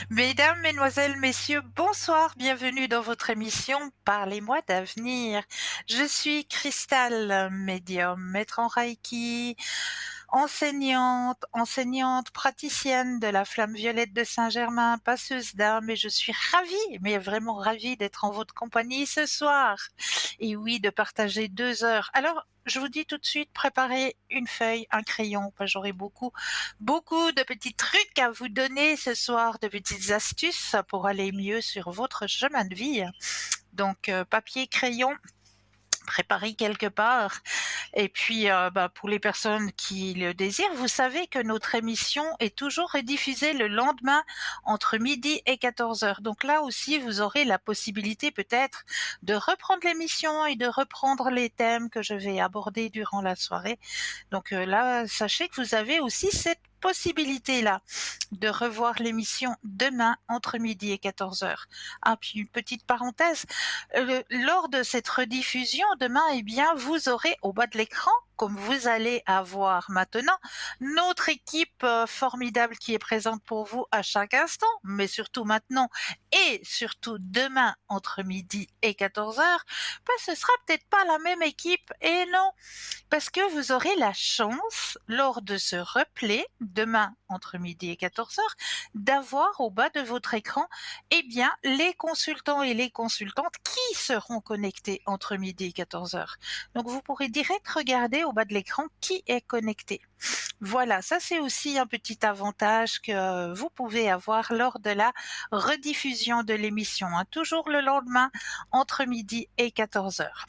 Mesdames, mesdemoiselles, messieurs, bonsoir, bienvenue dans votre émission Parlez-moi d'avenir. Je suis Cristal, médium, maître en Reiki, enseignante praticienne de la flamme violette de Saint-Germain, passeuse d'âme et je suis ravie, mais vraiment ravie d'être en votre compagnie ce soir. Et oui, de partager 2 heures. Alors, je vous dis tout de suite, préparez une feuille, un crayon, parce que j'aurai beaucoup de petits trucs à vous donner ce soir, de petites astuces pour aller mieux sur votre chemin de vie. Donc, papier, crayon, préparez quelque part. Et puis, pour les personnes qui le désirent, vous savez que notre émission est toujours rediffusée le lendemain entre midi et 14 heures. Donc là aussi, vous aurez la possibilité peut-être de reprendre l'émission et de reprendre les thèmes que je vais aborder durant la soirée. Donc là, sachez que vous avez aussi cette possibilité-là de revoir l'émission demain entre midi et 14 heures. Ah, puis une petite parenthèse, lors de cette rediffusion demain, eh bien, vous aurez au bas de l'écran, comme vous allez avoir maintenant, notre équipe formidable qui est présente pour vous à chaque instant, mais surtout maintenant et surtout demain entre midi et 14 heures, ce sera peut-être pas la même équipe, et non, parce que vous aurez la chance, lors de ce replay, demain entre midi et 14 heures, d'avoir au bas de votre écran, eh bien, les consultants et les consultantes qui seront connectés entre midi et 14 heures. Donc, vous pourrez direct regarder au bas de l'écran qui est connecté. Voilà, ça c'est aussi un petit avantage que vous pouvez avoir lors de la rediffusion de l'émission, hein, toujours le lendemain entre midi et 14 heures.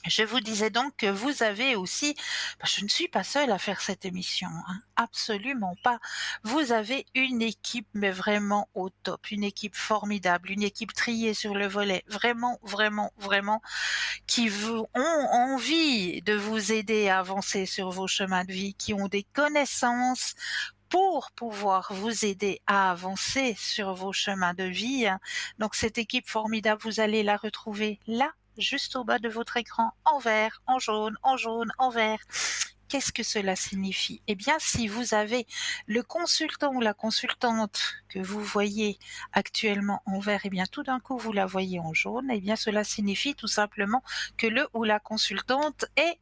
Je vous disais donc que vous avez aussi, je ne suis pas seule à faire cette émission, hein, absolument pas. Vous avez une équipe, mais vraiment au top, une équipe formidable, une équipe triée sur le volet, vraiment, vraiment, vraiment, qui vous ont envie de vous aider à avancer sur vos chemins de vie, qui ont des connaissances pour pouvoir vous aider à avancer sur vos chemins de vie. Donc cette équipe formidable, vous allez la retrouver là, juste au bas de votre écran, en vert, en jaune, en jaune, en vert. Qu'est-ce que cela signifie? Eh bien, si vous avez le consultant ou la consultante que vous voyez actuellement en vert, eh bien, tout d'un coup, vous la voyez en jaune, eh bien, cela signifie tout simplement que le ou la consultante est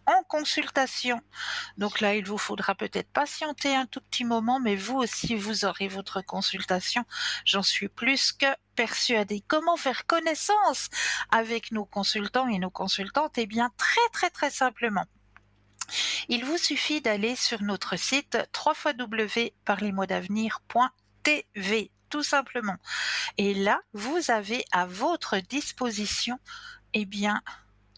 en consultation. Donc là, il vous faudra peut-être patienter un tout petit moment, mais vous aussi, vous aurez votre consultation. J'en suis plus que persuadée. Comment faire connaissance avec nos consultants et nos consultantes? Eh bien, très, très, très simplement. Il vous suffit d'aller sur notre site www.parlezmoi-d'avenir.tv, tout simplement. Et là, vous avez à votre disposition, eh bien,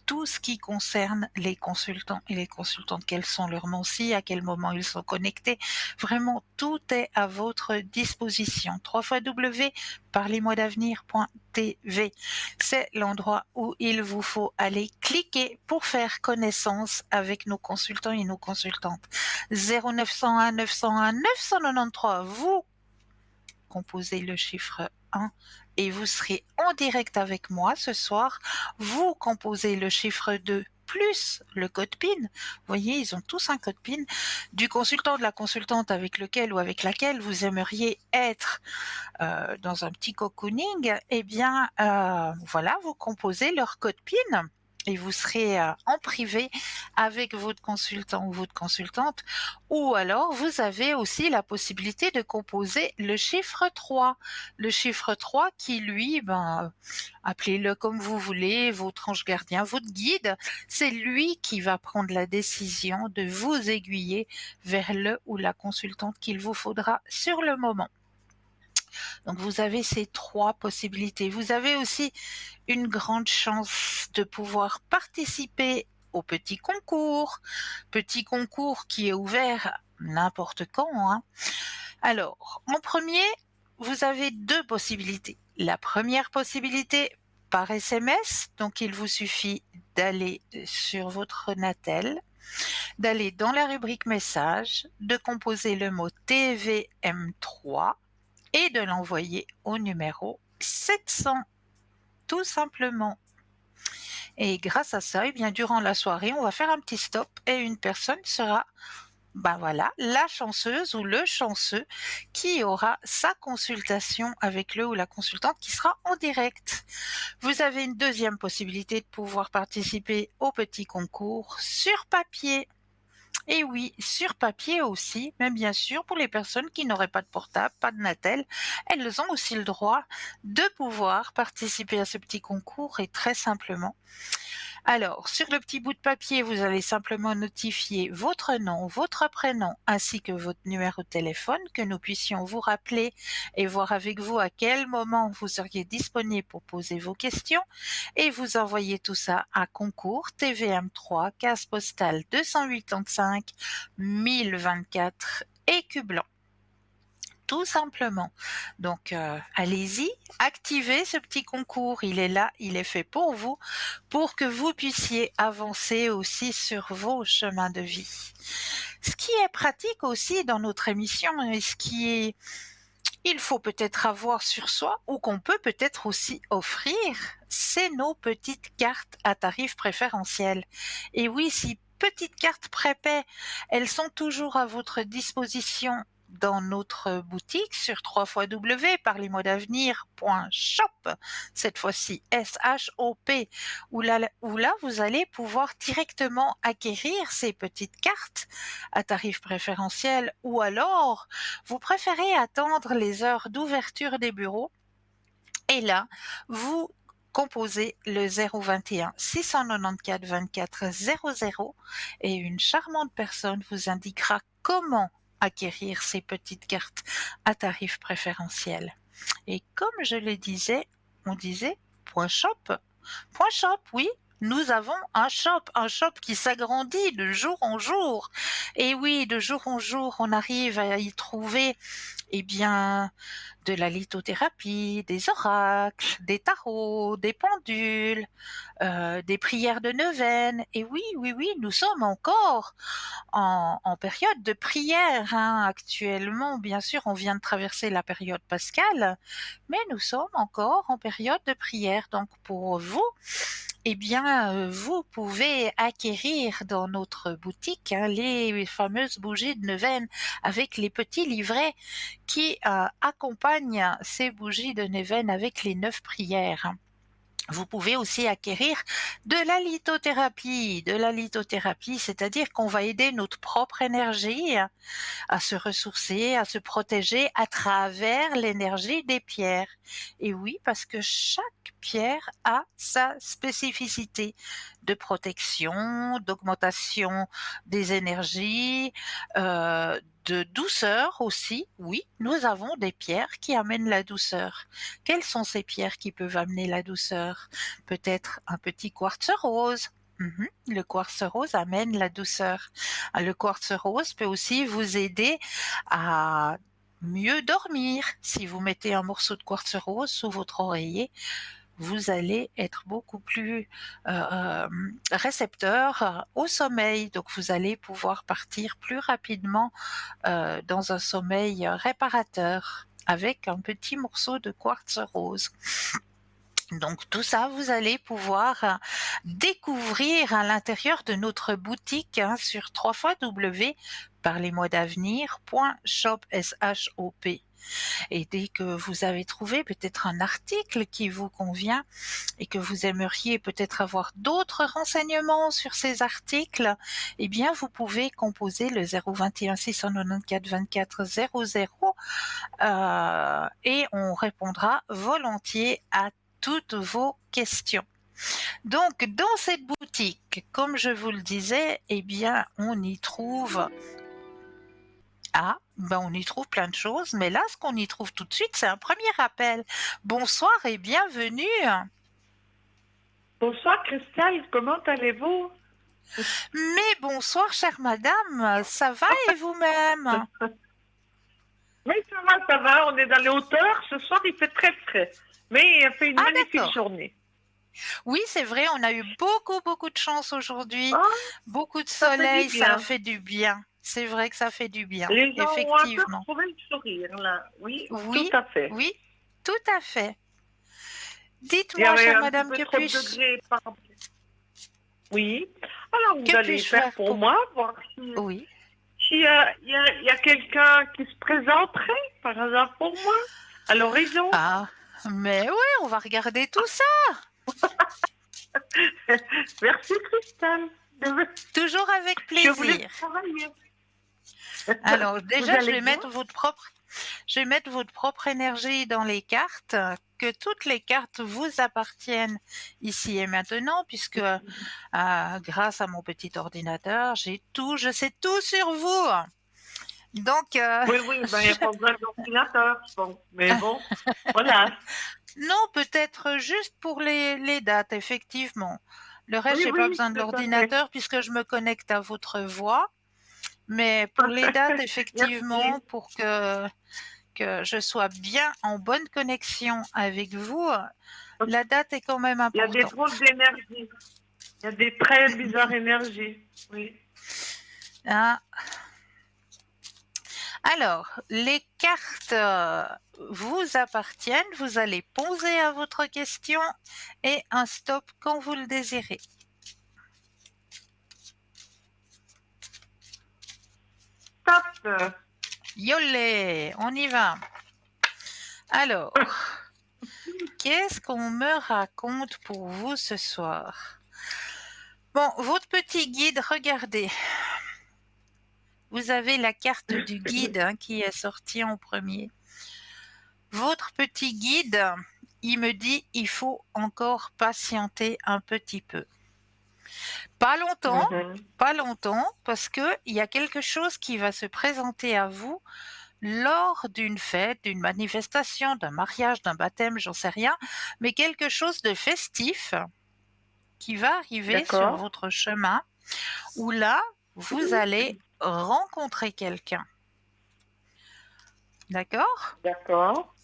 tout ce qui concerne les consultants et les consultantes, quels sont leurs noms, à quel moment ils sont connectés. Vraiment, tout est à votre disposition. www.parlezmoi-d'avenir.tv. C'est l'endroit où il vous faut aller cliquer pour faire connaissance avec nos consultants et nos consultantes. 0901 901 993, vous composez le chiffre 1 et vous serez en direct avec moi ce soir. Vous composez le chiffre 2 plus le code PIN. Vous voyez, ils ont tous un code PIN du consultant, de la consultante avec lequel ou avec laquelle vous aimeriez être dans un petit cocooning. Eh bien, voilà, vous composez leur code PIN et vous serez en privé avec votre consultant ou votre consultante, ou alors vous avez aussi la possibilité de composer le chiffre 3. Le chiffre 3 qui lui, appelez-le comme vous voulez, votre ange gardien, votre guide, c'est lui qui va prendre la décision de vous aiguiller vers le ou la consultante qu'il vous faudra sur le moment. Donc vous avez ces 3 possibilités. Vous avez aussi une grande chance de pouvoir participer au petit concours qui est ouvert n'importe quand, hein. Alors, en premier, vous avez 2 possibilités. La première possibilité, par SMS, donc il vous suffit d'aller sur votre Natel, d'aller dans la rubrique messages, de composer le mot TVM3 et de l'envoyer au numéro 700, tout simplement. Et grâce à ça, eh bien, durant la soirée, on va faire un petit stop et une personne sera Ben voilà, la chanceuse ou le chanceux qui aura sa consultation avec le ou la consultante qui sera en direct. Vous avez une deuxième possibilité de pouvoir participer au petit concours sur papier. Et oui, sur papier aussi, mais bien sûr, pour les personnes qui n'auraient pas de portable, pas de Natel, elles ont aussi le droit de pouvoir participer à ce petit concours et très simplement. Alors, sur le petit bout de papier, vous allez simplement notifier votre nom, votre prénom ainsi que votre numéro de téléphone, que nous puissions vous rappeler et voir avec vous à quel moment vous seriez disponible pour poser vos questions et vous envoyez tout ça à concours TVM3, case postale 285 1024 Écublens. Tout simplement. Donc, allez-y, activez ce petit concours. Il est là, il est fait pour que vous puissiez avancer aussi sur vos chemins de vie. Ce qui est pratique aussi dans notre émission et ce qui est, il faut peut-être avoir sur soi ou qu'on peut peut-être aussi offrir, c'est nos petites cartes à tarif préférentiel. Et oui, si petites cartes prépaies, elles sont toujours à votre disposition dans notre boutique sur www.parlezmoi-d'avenir.shop, cette fois-ci S-H-O-P, où là vous allez pouvoir directement acquérir ces petites cartes à tarif préférentiel ou alors vous préférez attendre les heures d'ouverture des bureaux et là, vous composez le 021 694 24 00 et une charmante personne vous indiquera comment acquérir ces petites cartes à tarif préférentiel. Et comme je le disais, on disait point shop. Point shop, oui, nous avons un shop qui s'agrandit de jour en jour. Et oui, de jour en jour, on arrive à y trouver, eh bien, de la lithothérapie, des oracles, des tarots, des pendules, des prières de neuvaine. Et oui, oui, oui, nous sommes encore en période de prière, hein. Actuellement, bien sûr, on vient de traverser la période pascale, mais nous sommes encore en période de prière. Donc pour vous, eh bien, vous pouvez acquérir dans notre boutique hein, les fameuses bougies de neuvaine avec les petits livrets qui accompagnent ces bougies de neuvaine avec les 9 prières. Vous pouvez aussi acquérir de la lithothérapie. De la lithothérapie, c'est-à-dire qu'on va aider notre propre énergie à se ressourcer, à se protéger à travers l'énergie des pierres. Et oui, parce que chaque pierre a sa spécificité de protection, d'augmentation des énergies, de douceur aussi. Oui, nous avons des pierres qui amènent la douceur. Quelles sont ces pierres qui peuvent amener la douceur? Peut-être un petit quartz rose. Le quartz rose amène la douceur. Le quartz rose peut aussi vous aider à mieux dormir. Si vous mettez un morceau de quartz rose sous votre oreiller, vous allez être beaucoup plus récepteur au sommeil. Donc vous allez pouvoir partir plus rapidement dans un sommeil réparateur avec un petit morceau de quartz rose. Donc tout ça, vous allez pouvoir découvrir à l'intérieur de notre boutique hein, sur www.parlezmoi-d'avenir.shop. Et dès que vous avez trouvé peut-être un article qui vous convient et que vous aimeriez peut-être avoir d'autres renseignements sur ces articles, eh bien vous pouvez composer le 021 694 24 00 et on répondra volontiers à toutes vos questions. Donc, dans cette boutique, comme je vous le disais, eh bien, on y trouve on y trouve plein de choses, mais là, ce qu'on y trouve tout de suite, c'est un premier appel. Bonsoir et bienvenue. Bonsoir Christelle, comment allez-vous? Mais bonsoir, chère madame, ça va et vous-même? Oui, ça va, on est dans les hauteurs. Ce soir, il fait très frais, mais il a fait une Ah, magnifique d'accord. journée. Oui, c'est vrai, on a eu beaucoup, beaucoup de chance aujourd'hui. Ah, Beaucoup de ça fait du soleil, ça a bien. fait du bien. C'est vrai que ça fait du bien, Les gens ont un peu effectivement. retrouvé le sourire, là. Oui, tout Oui, à fait. oui, tout à fait. Il y Dites-moi, avait chère un petit madame, peu trop de degrés. Oui. Alors, vous que allez puis-je faire faire pour pour... moi, voir si Oui. s'il y a quelqu'un qui se présenterait par hasard pour moi à l'horizon. Ah, mais oui, on va regarder tout ça. Merci Christelle. Toujours avec Je voulais plaisir. travailler. Alors, Vous déjà, allez bien? je vais mettre votre propre énergie dans les cartes, que toutes les cartes vous appartiennent ici et maintenant, puisque grâce à mon petit ordinateur, je sais tout sur vous. Donc, Oui, oui, ben, il n'y a pas besoin d'ordinateur. Bon, mais bon, voilà. non, peut-être juste pour les dates, effectivement. Le reste, Oui, j'ai pas oui, besoin de tout à fait. l'ordinateur puisque je me connecte à votre voix. Mais pour les dates, Merci. effectivement, pour que je sois bien en bonne connexion avec vous, la date est quand même Il y a des importante. drôles d'énergie. Il y a des très bizarres énergies. Oui. Hein. Alors, les cartes vous appartiennent. Vous allez poser à votre question et un stop quand vous le désirez. Top. Yolé, on y va. Alors, qu'est-ce qu'on me raconte pour vous ce soir? Bon, votre petit guide, regardez. Vous avez la carte du guide qui est sortie en premier. Votre petit guide, il me dit il faut encore patienter un petit peu. Pas longtemps, Mhm. pas longtemps, parce qu'il y a quelque chose qui va se présenter à vous lors d'une fête, d'une manifestation, d'un mariage, d'un baptême, j'en sais rien, mais quelque chose de festif qui va arriver sur D'accord. votre chemin, où là, vous allez rencontrer quelqu'un. D'accord? D'accord.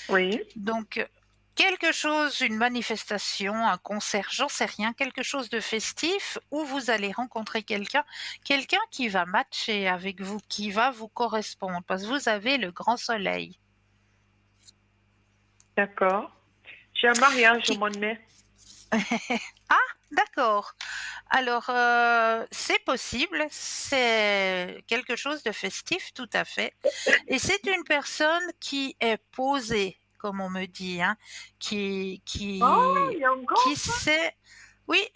Oui. Donc, quelque chose, une manifestation, un concert, j'en sais rien, quelque chose de festif où vous allez rencontrer quelqu'un qui va matcher avec vous, qui va vous correspondre, parce que vous avez le grand soleil. D'accord. J'ai un mariage au Qui... mois de mai. Ah, d'accord. Alors, c'est possible, c'est quelque chose de festif, tout à fait. Et c'est une personne qui est posée, comme on me dit, hein, qui, Oh, qui, il y a qui encore. sait, oui,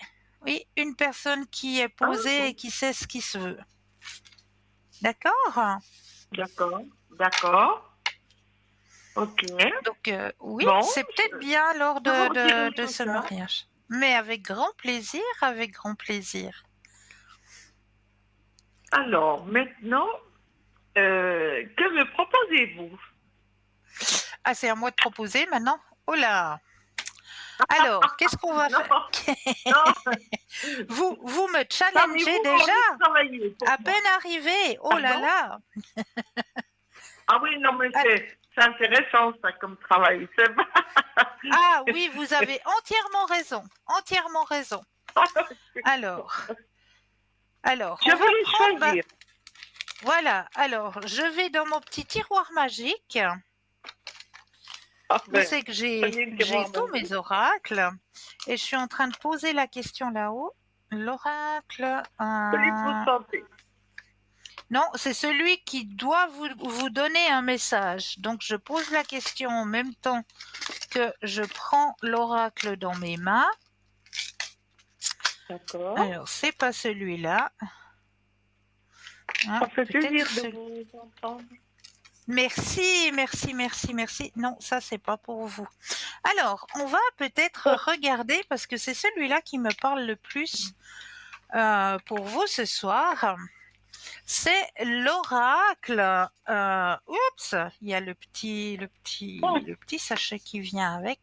oui, une personne qui est Ah, posée et bon. qui sait ce qu'il se veut. D'accord? D'accord. D'accord. Ok. Donc, oui, Bon, c'est peut-être bien lors je vous redirai de tout ce ça. mariage. Mais avec grand plaisir, avec grand plaisir. Alors, maintenant, que me proposez-vous? Ah, c'est à moi de proposer maintenant? Oh là! Alors, qu'est-ce qu'on va Non, faire? non. Vous me challengez Savez-vous déjà? envie de travailler pour À moi? peine arrivé. Oh là Pardon? là. Ah oui, non, mais Ah, c'est intéressant, ça, comme travail. C'est pas... ah oui, vous avez entièrement raison. Entièrement raison. Alors, Je on va voulais prendre. choisir. Voilà. Alors, je vais dans mon petit tiroir magique Ah où ben, c'est que prenez le j'ai tiroir tous magique. mes oracles et je suis en train de poser la question là-haut. L'oracle. Celui que vous sentez. Non, c'est celui qui doit vous donner un message. Donc, je pose la question en même temps que je prends l'oracle dans mes mains. D'accord. Alors, c'est pas celui-là. Hein, Ça fait peut-être plaisir de celui. vous entendre. Merci, merci, merci, merci. Non, ça, c'est pas pour vous. Alors, on va peut-être regarder parce que c'est celui-là qui me parle le plus pour vous ce soir. C'est l'oracle. Oups, il y a le petit sachet qui vient avec.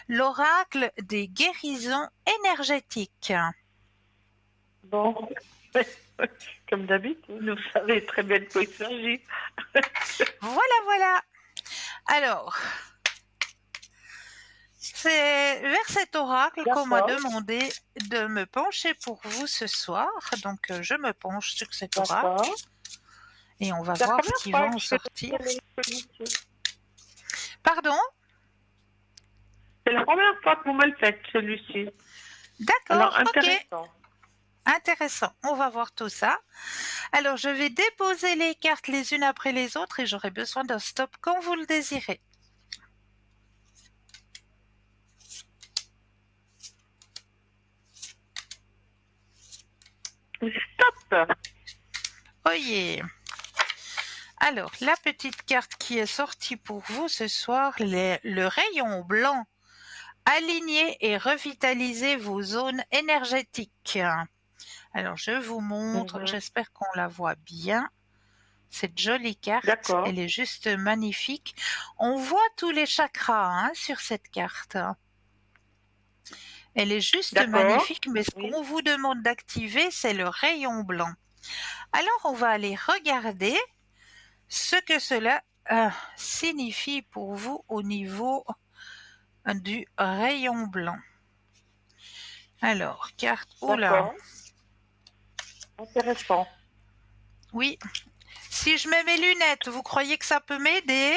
L'oracle des guérisons énergétiques. Bon, comme d'habitude, vous savez très bien de quoi il s'agit. Voilà, voilà. Alors, c'est vers cet oracle qu'on m'a D'accord, demandé de me pencher pour vous ce soir. Donc, je me penche sur cet oracle d'accord. et on va C'est la voir ce première qui va fois en que je fais sortir. celui-ci. Pardon? C'est la première fois que vous me le faites, celui-ci. Alors, D'accord, ok. intéressant. Intéressant, on va voir tout ça. Alors, je vais déposer les cartes les unes après les autres et j'aurai besoin d'un stop quand vous le désirez. Stop. Oh yeah. Alors, la petite carte qui est sortie pour vous ce soir, le rayon blanc. Alignez et revitalisez vos zones énergétiques. Alors, je vous montre, Mhm. j'espère qu'on la voit bien. Cette jolie carte, D'accord, elle est juste magnifique. On voit tous les chakras sur cette carte. Elle est juste d'accord. magnifique, mais ce Oui. qu'on vous demande d'activer, c'est le rayon blanc. Alors, on va aller regarder ce que cela signifie pour vous au niveau du rayon blanc. Alors, carte, oula, D'accord. Intéressant. oui. Si je mets mes lunettes, vous croyez que ça peut m'aider?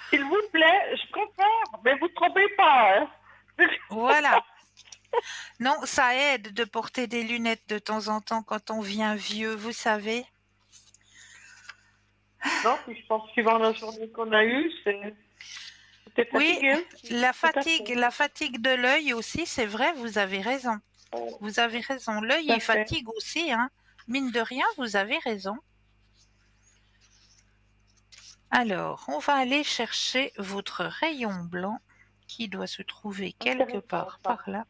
S'il vous plaît, je comprends, mais vous ne trompez pas. Hein. Voilà. Non, ça aide de porter des lunettes de temps en temps quand on vient vieux, vous savez. Non, puis je pense, suivant la journée qu'on a eue, c'était Oui, fatigué aussi. Tout à fait. la fatigue de l'œil aussi, c'est vrai, vous avez raison. Vous avez raison. L'œil, Tout à il fait. fatigue aussi, hein. Mine de rien, vous avez raison. Alors, on va aller chercher votre rayon blanc qui doit se trouver quelque Intéressant, part ça. par là.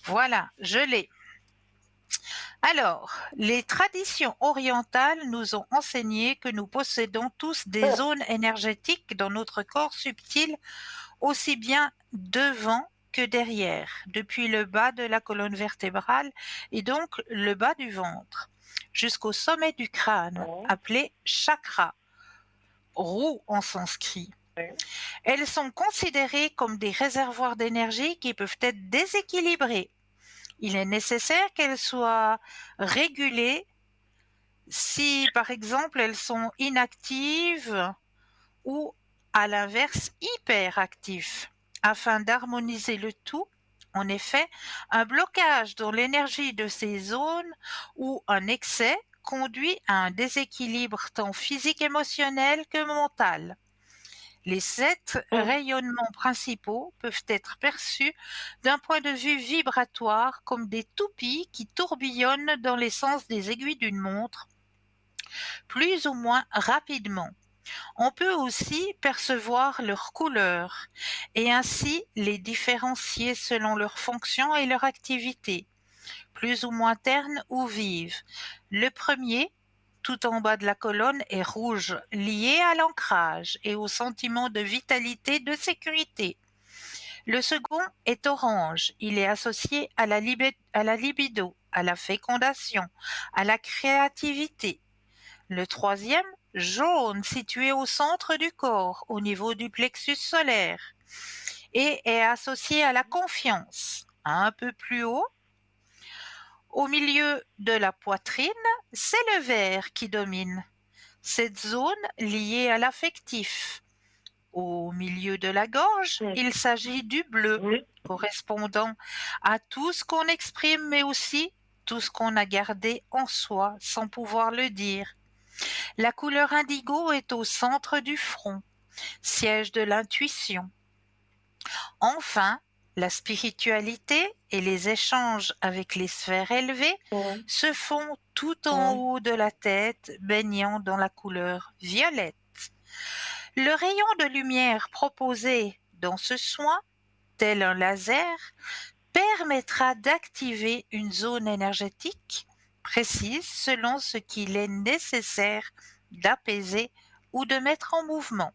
Voilà, je l'ai. Alors, les traditions orientales nous ont enseigné que nous possédons tous des zones énergétiques dans notre corps subtil, aussi bien devant que derrière, depuis le bas de la colonne vertébrale et donc le bas du ventre, jusqu'au sommet du crâne, Ouais, appelé chakra, roue en sanskrit. ouais. Elles sont considérées comme des réservoirs d'énergie qui peuvent être déséquilibrés. Il est nécessaire qu'elles soient régulées si, par exemple, elles sont inactives ou, à l'inverse, hyperactives. Afin d'harmoniser le tout, en effet, un blocage dans l'énergie de ces zones ou un excès conduit à un déséquilibre tant physique, émotionnel que mental. Les 7 Hum, rayonnements principaux peuvent être perçus d'un point de vue vibratoire comme des toupies qui tourbillonnent dans les sens des aiguilles d'une montre, plus ou moins rapidement. On peut aussi percevoir leurs couleurs et ainsi les différencier selon leur fonction et leur activité, plus ou moins terne ou vive. Le premier, tout en bas de la colonne, est rouge, lié à l'ancrage et au sentiment de vitalité, de sécurité. Le second est orange, il est associé à à la libido, à la fécondation, à la créativité. Le troisième, jaune, situé au centre du corps, au niveau du plexus solaire, et est associé à la confiance. Un peu plus haut, au milieu de la poitrine, c'est le vert qui domine. Cette zone liée à l'affectif. Au milieu de la gorge, hum. il s'agit du bleu, Oui, correspondant à tout ce qu'on exprime, mais aussi tout ce qu'on a gardé en soi sans pouvoir le dire. La couleur indigo est au centre du front, siège de l'intuition. Enfin, la spiritualité et les échanges avec les sphères élevées oui, se font tout en oui. haut de la tête, baignant dans la couleur violette. Le rayon de lumière proposé dans ce soin, tel un laser, permettra d'activer une zone énergétique précise selon ce qu'il est nécessaire d'apaiser ou de mettre en mouvement.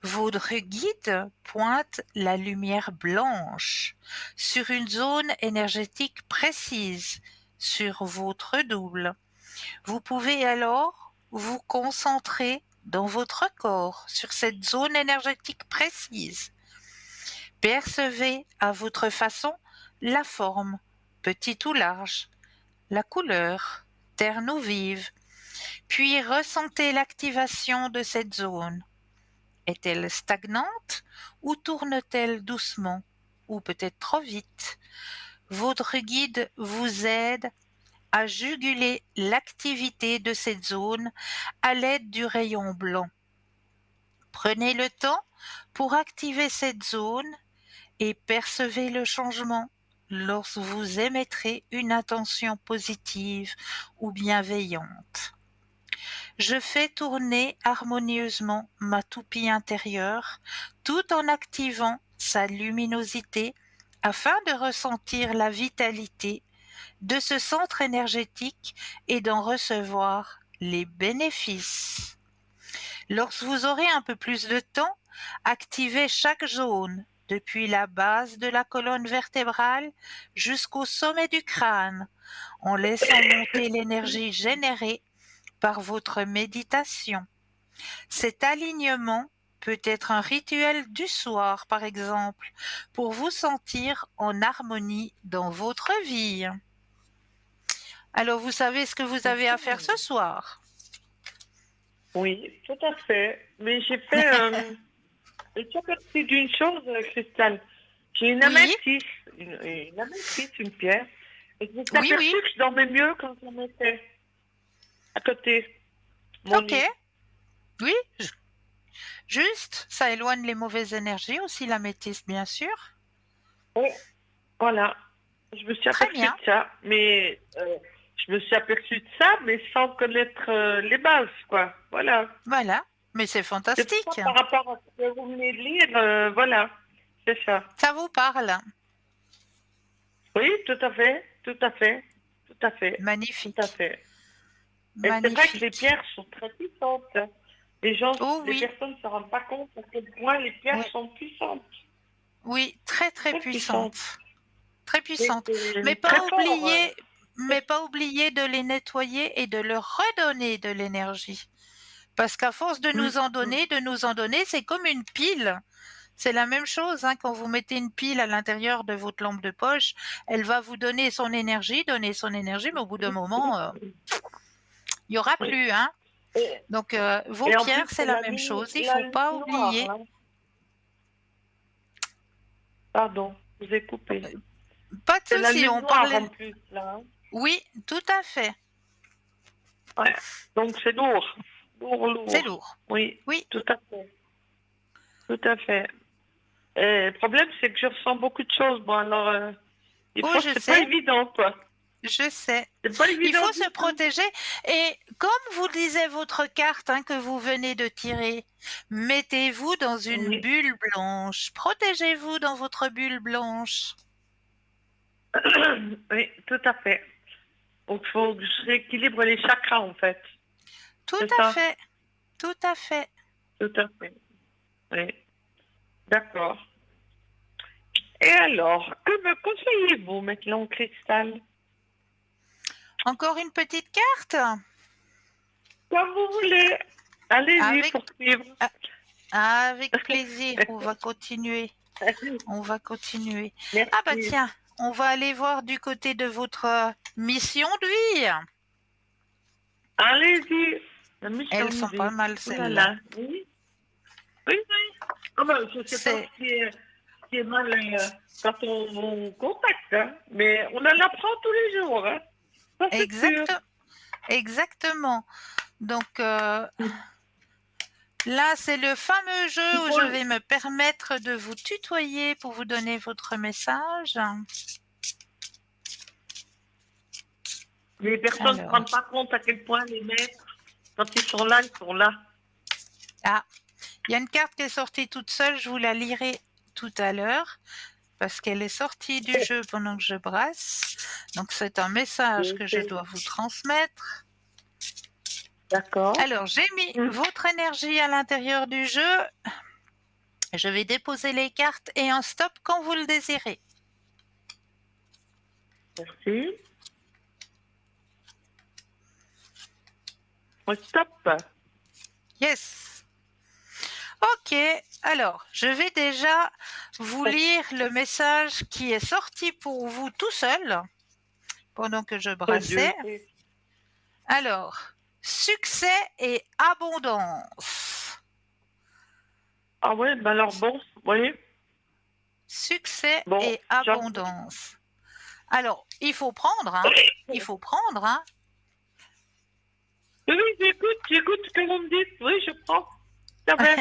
Votre guide pointe la lumière blanche sur une zone énergétique précise sur votre double. Vous pouvez alors vous concentrer dans votre corps sur cette zone énergétique précise. Percevez à votre façon la forme, petite ou large, la couleur, terne ou vive, puis ressentez l'activation de cette zone. Est-elle stagnante ou tourne-t-elle doucement? ou peut-être trop vite. Votre guide vous aide à juguler l'activité de cette zone à l'aide du rayon blanc. Prenez le temps pour activer cette zone et percevez le changement lorsque vous émettrez une intention positive ou bienveillante. Je fais tourner harmonieusement ma toupie intérieure tout en activant sa luminosité afin de ressentir la vitalité de ce centre énergétique et d'en recevoir les bénéfices. Lorsque vous aurez un peu plus de temps, activez chaque zone, depuis la base de la colonne vertébrale jusqu'au sommet du crâne, en laissant monter l'énergie générée par votre méditation. Cet alignement peut être un rituel du soir, par exemple, pour vous sentir en harmonie dans votre vie. Alors, vous savez ce que vous avez à faire ce soir? Oui, tout à fait. Mais je suis aperçue d'une chose, Christelle. J'ai une Oui, améthyste, une améthyste, une pierre. Et je me suis oui, oui, aperçue que je dormais mieux quand on était à côté, mon ok, lit. oui, juste, ça éloigne les mauvaises énergies aussi, l'améthyste, bien sûr. Oui, voilà. Je me suis Très aperçue bien, de ça. Mais je me suis aperçue de ça, mais sans connaître les bases, quoi. Voilà. voilà, mais c'est C'est pour ça, fantastique. par rapport à ce que vous venez de lire, voilà. C'est ça. Ça vous parle? Oui, tout à fait, tout à fait, tout à fait, tout à Magnifique, fait. Et c'est vrai que les magnifique. pierres sont très puissantes. Les gens, Oh les oui, personnes ne se rendent pas compte à quel point les pierres oui, sont puissantes, oui, très très très puissantes. puissante, très Et puissante. Mais c'est très pas fort. oublier, mais pas oublier de les nettoyer et de leur redonner de l'énergie. Parce qu'à force Mm, mm. de nous en donner, c'est comme une pile. C'est la même chose, hein, quand vous mettez une pile à l'intérieur de votre lampe de poche, elle va vous donner son énergie, mais au bout d'un moment, il y aura Oui. plus, hein. Et, Donc, vos et en plus, pierres, c'est c'est la même chose. Il la faut lune pas noire, oublier. là. Pardon, je vous ai coupé. Pas de C'est la souci, lune on noire en parlait. plus, là. Hein. Oui, tout à fait. Ouais. Donc c'est lourd. Lourd, C'est lourd. lourd. Oui, Oui. tout à fait. Tout à fait. Et le problème, c'est que je ressens beaucoup de choses. Bon, alors, des Oh, fois, je c'est pas sais, évident, quoi. je sais. C'est pas Il évident faut du se tout. protéger. Et comme vous disait votre carte, hein, que vous venez de tirer, mettez-vous dans une Oui. bulle blanche. Protégez-vous dans votre bulle blanche. Oui, tout à fait. Donc, il faut que je rééquilibre les chakras, en fait. Tout C'est à ça. fait, tout à fait. Tout à fait. Oui. D'accord. Et alors, que me conseillez-vous maintenant, Cristal? Encore une petite carte? Comme vous voulez. Allez-y, Avec, poursuivre. ah, avec plaisir, on va continuer. On va continuer. Ah bah Merci. tiens, on va aller voir du côté de votre mission de vie. Allez-y. La mission Elles de sont pas vie. mal Ouh là celles-là. là. Oui, oui, oui. Ah ben, je ne sais pas C'est ce qui est mal quand on contacte, hein, mais on en apprend tous les jours, hein. Ça c'est sûr. exact, exactement. Donc là, c'est le fameux Il jeu où faut, je vais me permettre de vous tutoyer pour vous donner votre message. les personnes ne se Alors, rendent pas compte à quel point les maîtres, quand ils sont là, ils sont là. ah, il y a une carte qui est sortie toute seule, je vous la lirai tout à l'heure parce qu'elle est sortie du jeu pendant que je brasse. Donc c'est un message que je dois vous transmettre. D'accord. Alors, j'ai mis Mm. votre énergie à l'intérieur du jeu. Je vais déposer les cartes et un stop quand vous le désirez. Merci. Oh, stop. Yes. Ok, alors je vais déjà vous lire le message qui est sorti pour vous tout seul pendant que je Oh brassais. Dieu. Alors, succès et abondance. Ah ouais, ben alors bon, oui. succès Bon, et abondance. Alors, il faut prendre, hein. Il faut prendre, hein. Oui, oui, j'écoute ce que vous me dites. Oui, je prends. Ça va.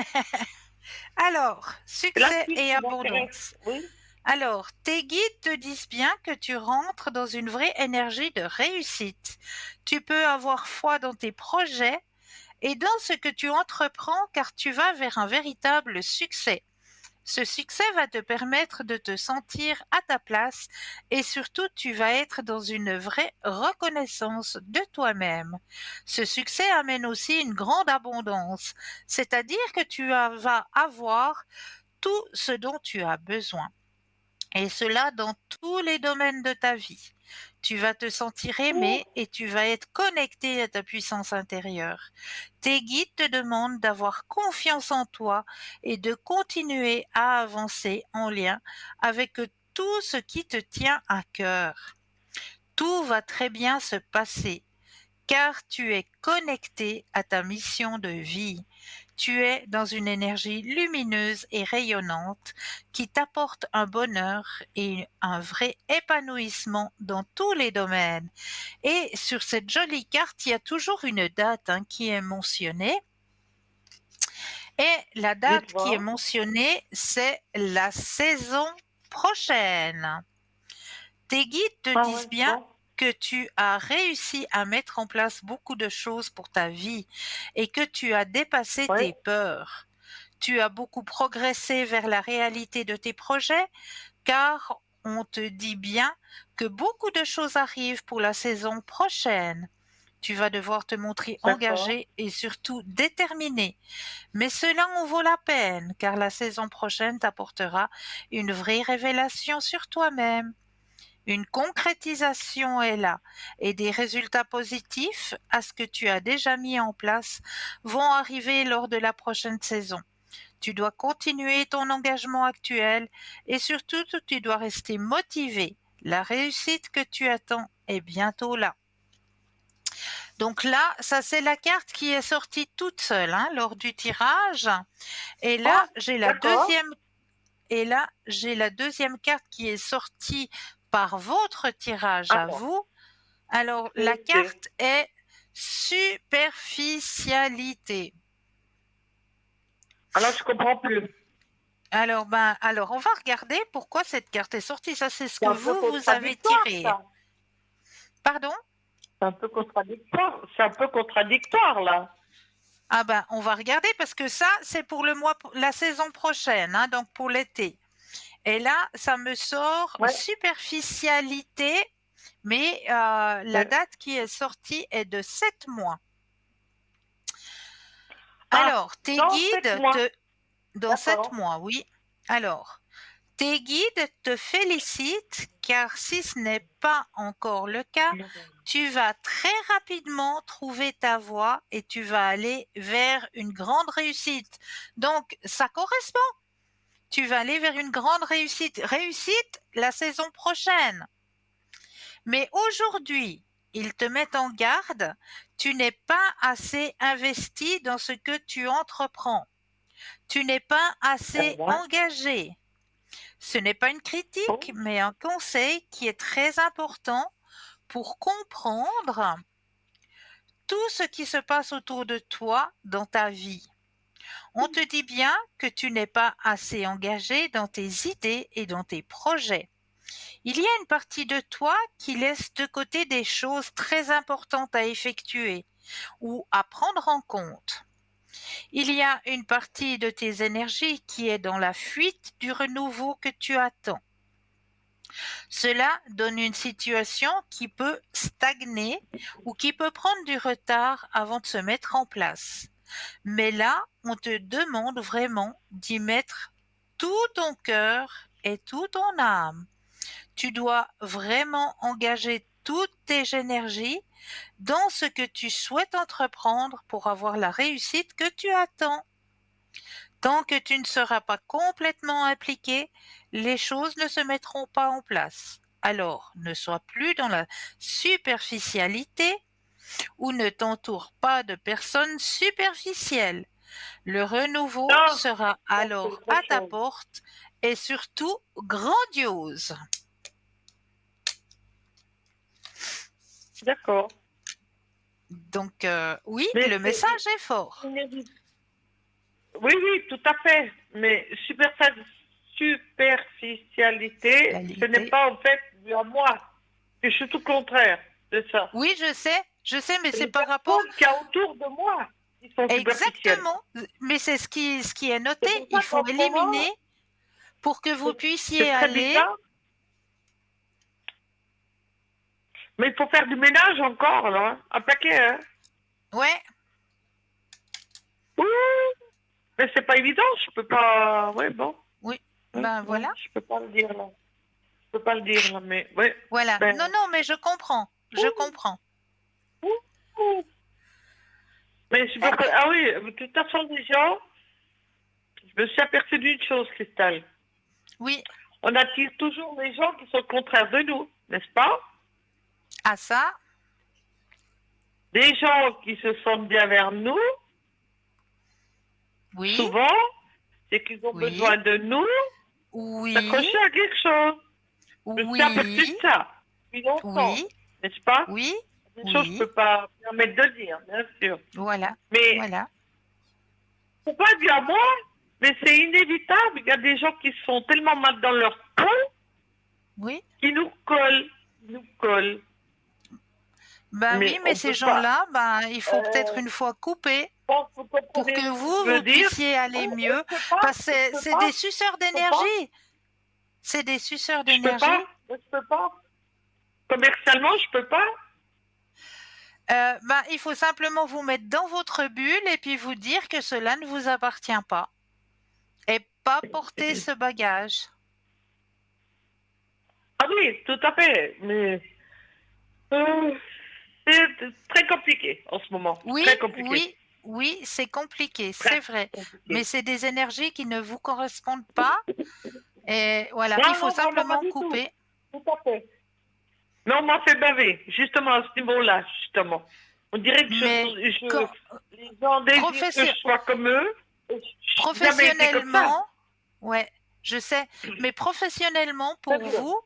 Alors, La succès suite et qui m'intéresse. abondance. Oui. Alors, tes guides te disent bien que tu rentres dans une vraie énergie de réussite. Tu peux avoir foi dans tes projets et dans ce que tu entreprends car tu vas vers un véritable succès. Ce succès va te permettre de te sentir à ta place et surtout tu vas être dans une vraie reconnaissance de toi-même. Ce succès amène aussi une grande abondance, c'est-à-dire que vas avoir tout ce dont tu as besoin. Et cela dans tous les domaines de ta vie. Tu vas te sentir aimé et tu vas être connecté à ta puissance intérieure. Tes guides te demandent d'avoir confiance en toi et de continuer à avancer en lien avec tout ce qui te tient à cœur. Tout va très bien se passer car tu es connecté à ta mission de vie. Tu es dans une énergie lumineuse et rayonnante qui t'apporte un bonheur et un vrai épanouissement dans tous les domaines. Et sur cette jolie carte, il y a toujours une date qui est mentionnée. Et la date qui est Dites-moi. mentionnée, c'est la saison prochaine. Tes guides te Ah disent ouais, bien bon. que tu as réussi à mettre en place beaucoup de choses pour ta vie et que tu as dépassé Oui, tes peurs. Tu as beaucoup progressé vers la réalité de tes projets car on te dit bien que beaucoup de choses arrivent pour la saison prochaine. Tu vas devoir te montrer d'accord. engagé et surtout déterminé. Mais cela en vaut la peine car la saison prochaine t'apportera une vraie révélation sur toi-même. Une concrétisation est là et des résultats positifs à ce que tu as déjà mis en place vont arriver lors de la prochaine saison. Tu dois continuer ton engagement actuel et surtout tu dois rester motivé. La réussite que tu attends est bientôt là. Donc là, ça c'est la carte qui est sortie toute seule lors du tirage. Et là, Oh, j'ai la d'accord. deuxième Et là, j'ai la deuxième carte qui est sortie par votre tirage à Alors, vous. Alors, la c'est. carte est superficialité. Alors, je comprends plus. Alors, on va regarder pourquoi cette carte est sortie. Ça, c'est ce C'est que un peu vous avez contradictoire, tiré. ça. Pardon? C'est un peu contradictoire. C'est un peu contradictoire, là. Ah ben, on va regarder parce que ça, c'est pour la saison prochaine, donc pour l'été. Et là, ça me sort Ouais. superficialité, mais la Ouais. date qui est sortie est de 7 mois. Ah, Alors, dans 7 mois. dans 7 D'accord. mois, oui. Alors, tes guides te félicitent car si ce n'est pas encore le cas, tu vas très rapidement trouver ta voie et tu vas aller vers une grande réussite. Donc, ça correspond. Tu vas aller vers une grande réussite. Réussite la saison prochaine. Mais aujourd'hui, ils te mettent en garde, tu n'es pas assez investi dans ce que tu entreprends. Tu n'es pas assez Ouais. engagé. Ce n'est pas une critique, Bon. mais un conseil qui est très important pour comprendre tout ce qui se passe autour de toi dans ta vie. On te dit bien que tu n'es pas assez engagé dans tes idées et dans tes projets. Il y a une partie de toi qui laisse de côté des choses très importantes à effectuer ou à prendre en compte. Il y a une partie de tes énergies qui est dans la fuite du renouveau que tu attends. Cela donne une situation qui peut stagner ou qui peut prendre du retard avant de se mettre en place. Mais là, on te demande vraiment d'y mettre tout ton cœur et toute ton âme. Tu dois vraiment engager toutes tes énergies dans ce que tu souhaites entreprendre pour avoir la réussite que tu attends. Tant que tu ne seras pas complètement impliqué, les choses ne se mettront pas en place. Alors, ne sois plus dans la superficialité ou ne t'entoure pas de personnes superficielles. Le renouveau Non, sera ça, c'est alors autre à ta chose. porte et surtout grandiose. D'accord. Donc, oui, Mais le message est fort. oui, oui, tout à fait. Mais superficialité, ce n'est Réalité. pas en fait dû à moi. Je suis tout le contraire de ça. Oui, je sais, mais C'est c'est les par rapport personnes qu'il y a autour de moi qui sont superficielles. exactement. Mais c'est ce qui est noté. C'est pour Il ça faut qu'en ce moment, éliminer pour que vous puissiez c'est très aller. bizarre. Mais il faut faire du ménage encore, là. Hein. Un paquet, hein. Ouais, Oui, mais c'est pas évident, je peux pas. Ouais, bon. oui. Ouais, Ben non, voilà, je peux pas le dire là. Je peux pas le dire là, mais ouais. voilà. Non, Ben. non, mais je comprends, je comprends. Mais je peux pas. Ah oui, de toute façon, déjà, je me suis aperçue d'une chose, Cristal. Oui, On attire toujours les gens qui sont le contraire de nous, n'est-ce pas? à ça, Des gens qui se sentent bien vers nous, oui, souvent, c'est qu'ils ont oui, besoin de nous oui, s'accrocher à quelque chose. Je me suis aperçue oui, de ça depuis longtemps, oui, n'est-ce pas? oui, Des choses que je oui. peux pas me permettre de dire, bien sûr. Voilà, Mais voilà. c'est pas dû à moi, mais c'est inévitable. Il y a des gens qui sont tellement mal dans leur peau Oui. qui nous collent, qui nous collent. Ben oui, Mais mais on ces peut pas. gens-là, ben il faut peut-être Euh, une fois couper je pense que vous pour comprenez que ce que je vous, veux vous dire. puissiez aller mieux. Je peux pas, Parce que je peux c'est des pas, suceurs je peux pas, d'énergie. C'est des suceurs je peux d'énergie. pas, je peux pas. Commercialement, je peux pas. Ben, il faut simplement vous mettre dans votre bulle et puis vous dire que cela ne vous appartient pas. Et pas porter ce bagage. Ah oui, tout à fait. Mais euh, c'est très compliqué en ce moment. Oui, Très compliqué. oui, oui, c'est compliqué, Très c'est vrai. Mais compliqué. c'est des énergies qui ne vous correspondent pas. Et voilà, il Non, faut non, vraiment pas simplement du tout. couper. Tout à fait. Mais on m'a fait baver, justement, à ce niveau-là, justement. On dirait que Mais quand, les gens désirent que je profession- sois comme eux. Et je n'ai jamais été comme ça. professionnellement, ouais, je sais, mais professionnellement, C'est pour dur. vous,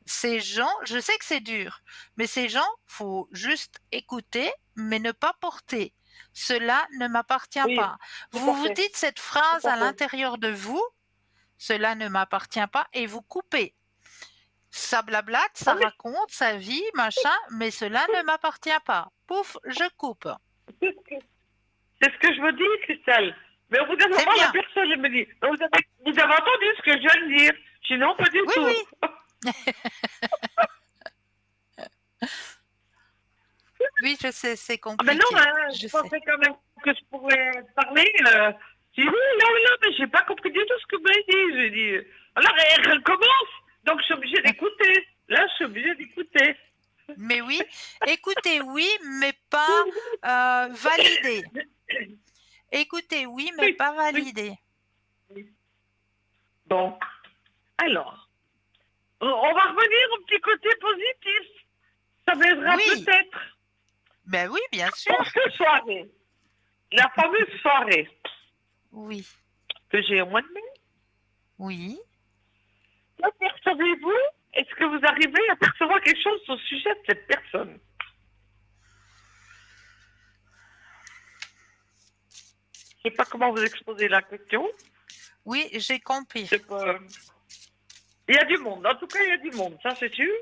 ces gens, je sais que c'est dur, mais ces gens, faut juste écouter, mais ne pas porter. Cela ne m'appartient Oui, pas. tout Vous à vous fait. dites cette Tout phrase à à fait. l'intérieur de vous, cela ne m'appartient pas, et vous coupez. Ça blablate, Ah ça oui, raconte sa vie, machin, mais cela ne m'appartient pas. Pouf, je coupe. c'est c'est ce que je veux dire, Christelle. Mais au bout d'un C'est moment, la bien. personne elle me dit, vous avez entendu ce que je viens de dire? Je dis non, pas du Oui, tout. oui, oui, je sais, c'est Ah ben non, compliqué. hein, Je je sais. pensais quand même que je pourrais parler. J'ai dit oui, non, non, mais j'ai pas compris du tout ce que vous m'avez dit. J'ai dit, alors elle recommence. Donc je suis obligée d'écouter. Là, je suis obligée d'écouter. Mais oui, écoutez, oui, mais pas valider. Écoutez, oui, mais Oui, pas oui, valider. oui. Donc, alors, on va revenir au petit côté positif. Ça m'aidera Oui, peut-être. ben oui, bien sûr. Pour cette soirée, la fameuse soirée Oui, que j'ai au mois de mai, oui. que percevez-vous? Est-ce que vous arrivez à percevoir quelque chose au sujet de cette personne? Je ne sais pas comment vous exposer la question. Oui, j'ai compris. C'est pas... Il y a du monde. En tout cas, il y a du monde. Ça, c'est sûr.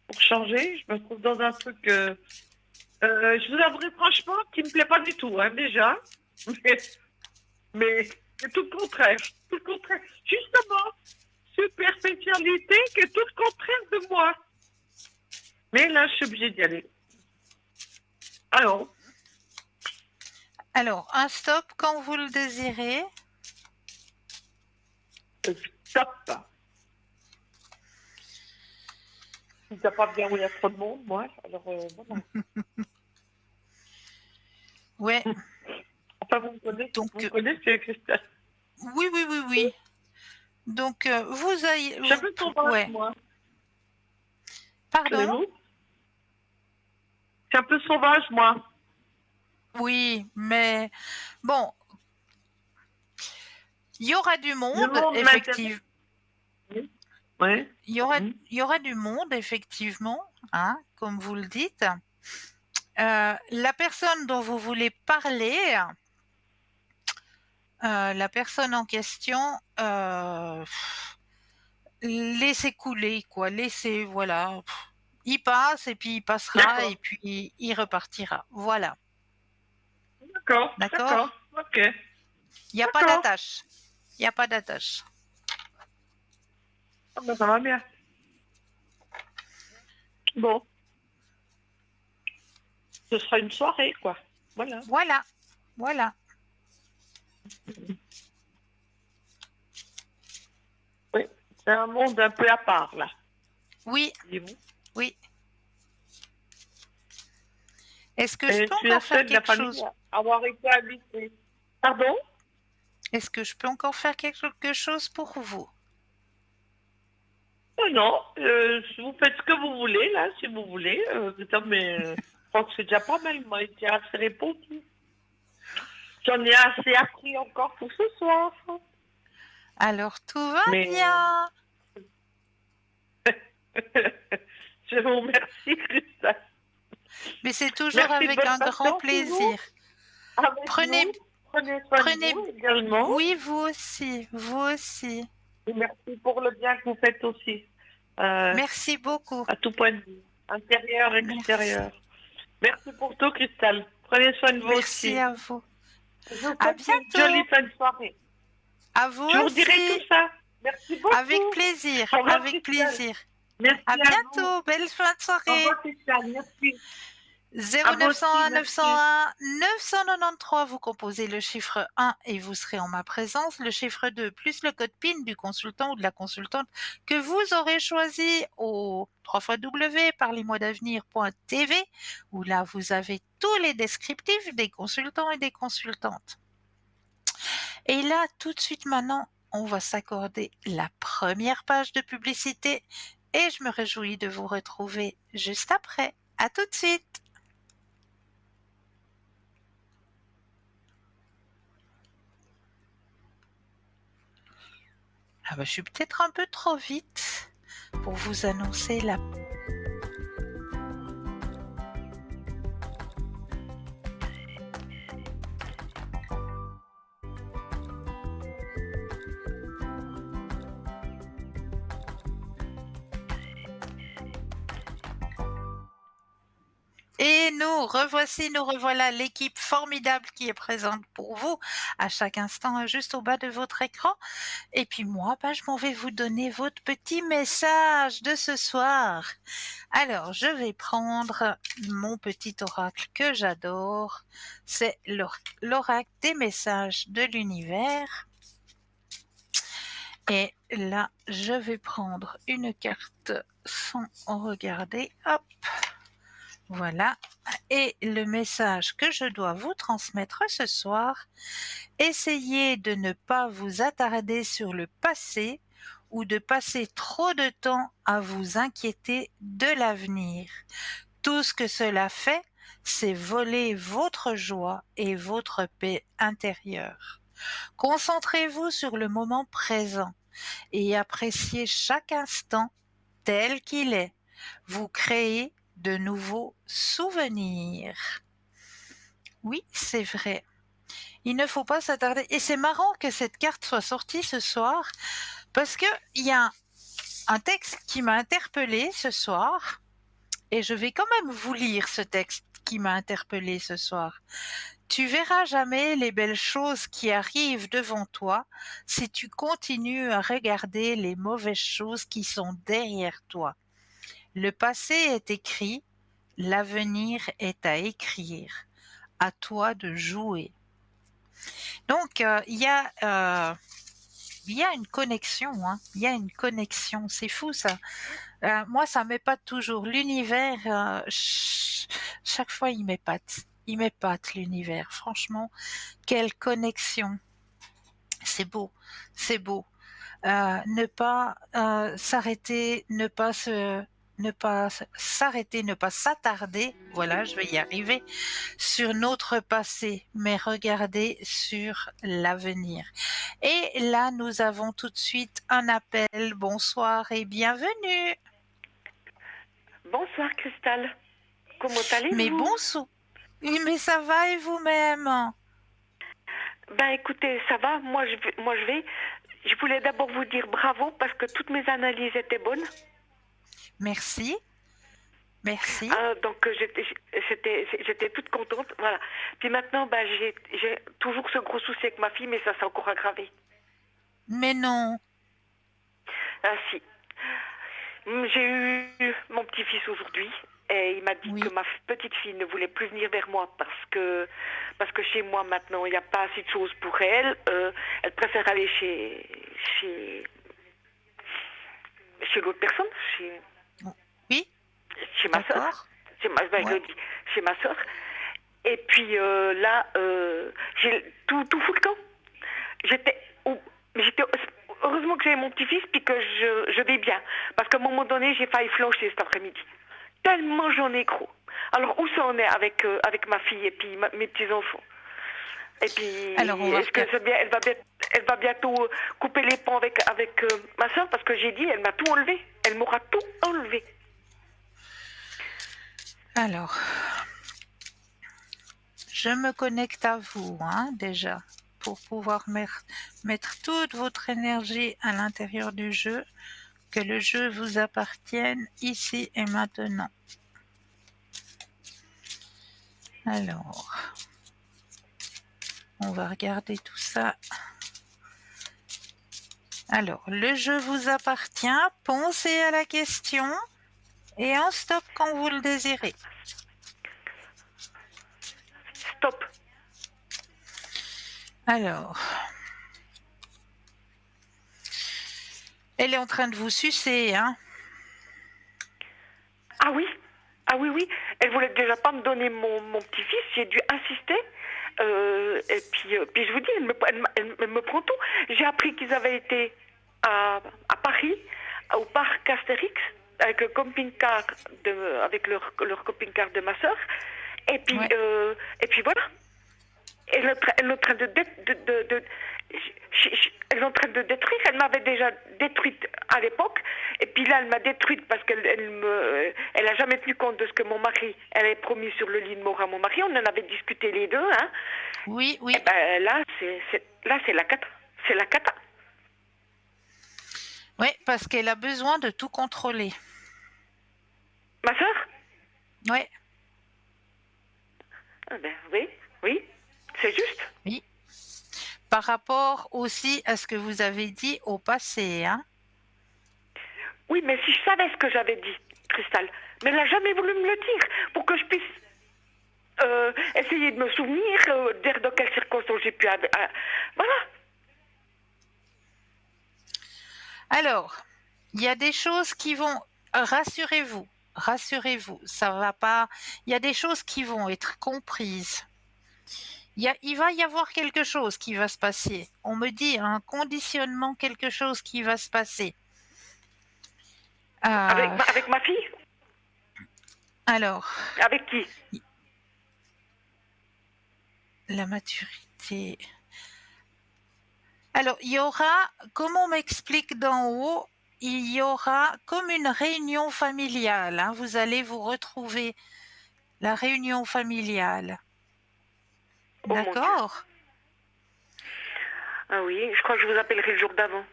Pour changer, je me trouve dans un truc... je vous avouerai franchement qui me plaît pas du tout, hein, déjà. Mais, mais c'est tout le contraire. Tout le contraire. Justement, super spécialité qui est tout le contraire de moi. Mais là, je suis obligée d'y aller. Alors, Alors, un stop quand vous le désirez. stop. Si t'as pas bien où il y a trop de monde, moi, alors voilà. Ouais, Enfin, vous donc, me connaissez, Christelle. oui, oui, oui, oui. Donc, vous aillez... Je suis un peu sauvage, Ouais, moi. pardon? Savez-vous? Je suis un peu sauvage, moi. Oui, mais bon, Il y aura du Le monde, monde m'intéresse. effectivement. Oui. Ouais. Il y aura du monde, effectivement, hein, comme vous le dites. La personne dont vous voulez parler, la personne en question, laissez couler, quoi. Laissez, voilà. Il passe et puis il passera et D'accord. puis il repartira. Voilà. D'accord. D'accord? D'accord. Ok. Il n'y a pas D'accord. d'attache. Il n'y a pas d'attache. Ah ben, ça va bien. Bon, ce sera une soirée, quoi. Voilà. Voilà. Voilà. Oui. C'est un monde un peu à part, là. Oui. Dis-vous. Oui. Est-ce que je Et peux je suis la encore faire seule de la quelque famille chose? à avoir été habitée. Pardon? Est-ce que je peux encore faire quelque chose pour vous? Oh non, vous faites ce que vous voulez, là, si vous voulez. Putain, mais je crois que c'est déjà pas mal. Il m'a été assez répondu. J'en ai assez appris encore pour ce soir. Alors, tout va Mais bien. je vous remercie, Christophe. Mais c'est toujours Merci de avec votre un grand patience, toujours, plaisir. avec Prenez, nous. Prenez soin de prenez, vous également. oui, vous aussi, vous aussi. Et merci pour le bien que vous faites aussi, euh, Merci beaucoup. à tout point de vue, intérieur, Merci. extérieur. Merci pour tout, Cristal. Prenez soin de vous Merci aussi. à vous. Je vous À souhaite une jolie bientôt. fin de soirée. À vous Je vous redirai tout aussi. ça. Merci Avec beaucoup. plaisir. Au revoir, Avec Cristal. plaisir. À Merci à vous. bientôt. Belle fin de Au soirée. revoir, Cristal. Merci. À vous aussi, 0901 merci. 901 993, vous composez le chiffre 1 et vous serez en ma présence. Le chiffre 2 plus le code PIN du consultant ou de la consultante que vous aurez choisi au 3 parlez-moi d'avenir.tv où là vous avez tous les descriptifs des consultants et des consultantes. Et là, tout de suite maintenant, on va s'accorder la première page de publicité et je me réjouis de vous retrouver juste après. À tout de suite. Ah bah, je suis peut-être un peu trop vite pour vous annoncer la... Et nous revoilà l'équipe formidable qui est présente pour vous à chaque instant juste au bas de votre écran. Et puis moi, bah, je m'en vais vous donner votre petit message de ce soir. Alors, je vais prendre mon petit oracle que j'adore. C'est l'oracle des messages de l'univers. Et là, je vais prendre une carte sans regarder. Hop, voilà. Et le message que je dois vous transmettre ce soir, essayez de ne pas vous attarder sur le passé ou de passer trop de temps à vous inquiéter de l'avenir. Tout ce que cela fait, c'est voler votre joie et votre paix intérieure. Concentrez-vous sur le moment présent et appréciez chaque instant tel qu'il est. Vous créez de nouveaux souvenirs. Oui, c'est vrai. Il ne faut pas s'attarder. Et c'est marrant que cette carte soit sortie ce soir parce qu'il y a un texte qui m'a interpellée ce soir et je vais quand même vous lire ce texte qui m'a interpellée ce soir. Tu verras jamais les belles choses qui arrivent devant toi si tu continues à regarder les mauvaises choses qui sont derrière toi. Le passé est écrit, l'avenir est à écrire. À toi de jouer. Donc, il y a une connexion, hein. Il y a une connexion. C'est fou, ça. Moi, ça m'épate toujours. L'univers, chaque fois, il m'épate. Il m'épate, l'univers. Franchement, quelle connexion. C'est beau. C'est beau. Ne pas s'arrêter, ne pas s'arrêter, ne pas s'attarder, voilà, je vais y arriver, sur notre passé, mais regarder sur l'avenir. Et là, nous avons tout de suite un appel. Bonsoir et bienvenue. Bonsoir Cristal, comment Mais allez-vous? bonsoir. Oui, mais ça va et vous-même? Ben écoutez, ça va, je voulais d'abord vous dire bravo parce que toutes mes analyses étaient bonnes. Merci, merci. Donc j'étais toute contente, voilà. Puis maintenant, ben, j'ai toujours ce gros souci avec ma fille, mais ça s'est encore aggravé. Mais non. Ah si, j'ai eu mon petit-fils aujourd'hui et il m'a dit Oui. que ma petite fille ne voulait plus venir vers moi parce que chez moi maintenant il n'y a pas assez de choses pour elle. Elle préfère aller chez, chez l'autre personne, Oui, chez ma soeur. d'accord. Je Ouais. le dis, chez ma soeur. Et puis là, j'ai tout fou le camp. J'étais, mais j'étais heureusement que j'avais mon petit-fils puis que je vais bien. Parce qu'à un moment donné, j'ai failli flancher cet après-midi. Tellement j'en ai gros. Alors où ça en est avec ma fille et puis mes petits-enfants? Et puis, Alors, on va est-ce que regarder. c'est bien, elle va bientôt couper les ponts avec ma soeur parce que j'ai dit, elle m'a tout enlevé. Elle m'aura tout enlevé. Alors, je me connecte à vous, hein, déjà, pour pouvoir mettre toute votre énergie à l'intérieur du jeu, que le jeu vous appartienne ici et maintenant. Alors, on va regarder tout ça. Alors, le jeu vous appartient, pensez à la question et en stop quand vous le désirez. Stop. Alors, elle est en train de vous sucer, hein? Ah oui, ah oui, oui. Elle voulait déjà pas me donner mon petit-fils. J'ai dû insister. Et puis je vous dis, elle me prend tout. J'ai appris qu'ils avaient été à Paris, au parc Astérix, avec le camping-car avec leur camping-car de ma soeur. Ouais. Et puis voilà. Elle est en train elle est en train de détruire. Elle m'avait déjà détruite à l'époque. Et puis là, elle m'a détruite parce elle a jamais tenu compte de ce que mon mari, elle avait promis sur le lit de mort à mon mari. On en avait discuté les deux, hein. Oui, Et oui. ben là, c'est la cata. C'est la cata. Oui, parce qu'elle a besoin de tout contrôler. Ma soeur? Oui, Ah ben oui, oui. C'est juste. oui. Par rapport aussi à ce que vous avez dit au passé, hein? Oui, mais si je savais ce que j'avais dit, Cristal, mais elle n'a jamais voulu me le dire pour que je puisse essayer de me souvenir, dire dans quelles circonstances j'ai pu... voilà. Alors, il y a des choses qui vont... Rassurez-vous, rassurez-vous, ça va pas... Il y a des choses qui vont être comprises. Il va y avoir quelque chose qui va se passer. On me dit un conditionnement, quelque chose qui va se passer. Euh, Avec ma fille? alors, Avec qui? la maturité... Alors, il y aura, comme on m'explique d'en haut, il y aura comme une réunion familiale, hein. Vous allez vous retrouver, la réunion familiale. Oh mon Dieu. D'accord? Ah oui, je crois que je vous appellerai le jour d'avant.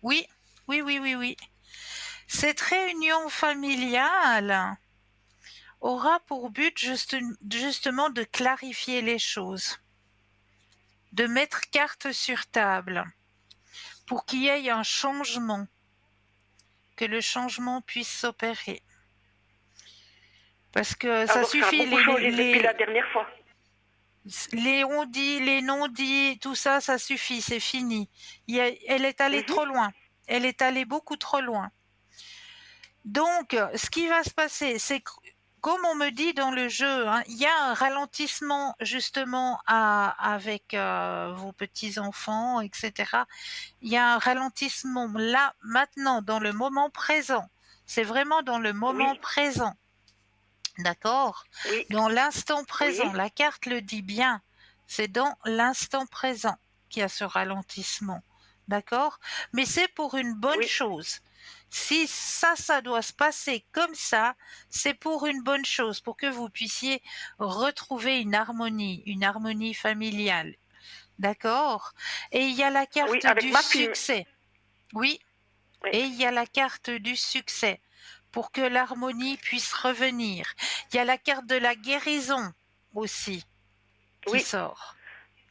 Oui, oui, oui, oui, oui. Cette réunion familiale aura pour but justement de clarifier les choses, de mettre carte sur table pour qu'il y ait un changement, que le changement puisse s'opérer. Parce que ça Alors ça a suffit, beaucoup changé depuis la dernière fois. les on-dit, les non-dits, tout ça, ça suffit, c'est fini. Elle est allée Mhm. trop loin. Elle est allée beaucoup trop loin. Donc, ce qui va se passer, c'est que, comme on me dit dans le jeu, hein, il y a un ralentissement justement avec vos petits-enfants, etc. Il y a un ralentissement là, maintenant, dans le moment présent, C'est vraiment dans le moment Oui, présent. D'accord? oui, Dans l'instant présent. oui, La carte le dit bien. C'est dans l'instant présent qu'il y a ce ralentissement. D'accord? Mais c'est pour une bonne oui, chose. Si ça doit se passer comme ça, c'est pour une bonne chose, pour que vous puissiez retrouver une harmonie familiale. D'accord? Et il y a la oui, carte avec du ma fille. succès. Oui, Oui, et il y a la carte du succès pour que l'harmonie puisse revenir. Il y a la carte de la guérison aussi qui oui, sort.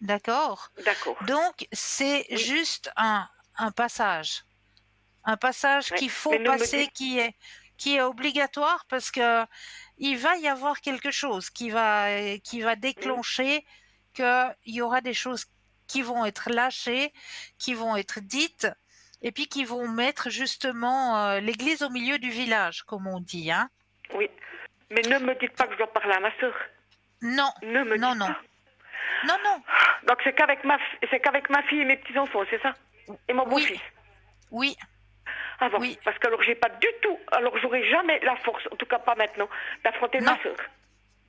D'accord? d'accord. Donc, c'est Oui, juste un passage. Un passage oui. qu'il faut Mais ne me passer dites, qui est obligatoire parce que il va y avoir quelque chose qui va hmm, déclencher qu'il y aura des choses qui vont être lâchées, qui vont être dites, et puis qui vont mettre justement l'église au milieu du village, comme on dit, hein. oui. Mais ne me dites pas que je dois parler à ma sœur. Non, Ne me non, dites non, pas. non, non. Donc c'est qu'avec ma fille et mes petits-enfants, c'est ça? Et mon Oui, beau-fils. oui, Ah bon, oui. parce que alors j'ai pas du tout, alors j'aurai jamais la force, en tout cas pas maintenant, d'affronter ma Non, sœur.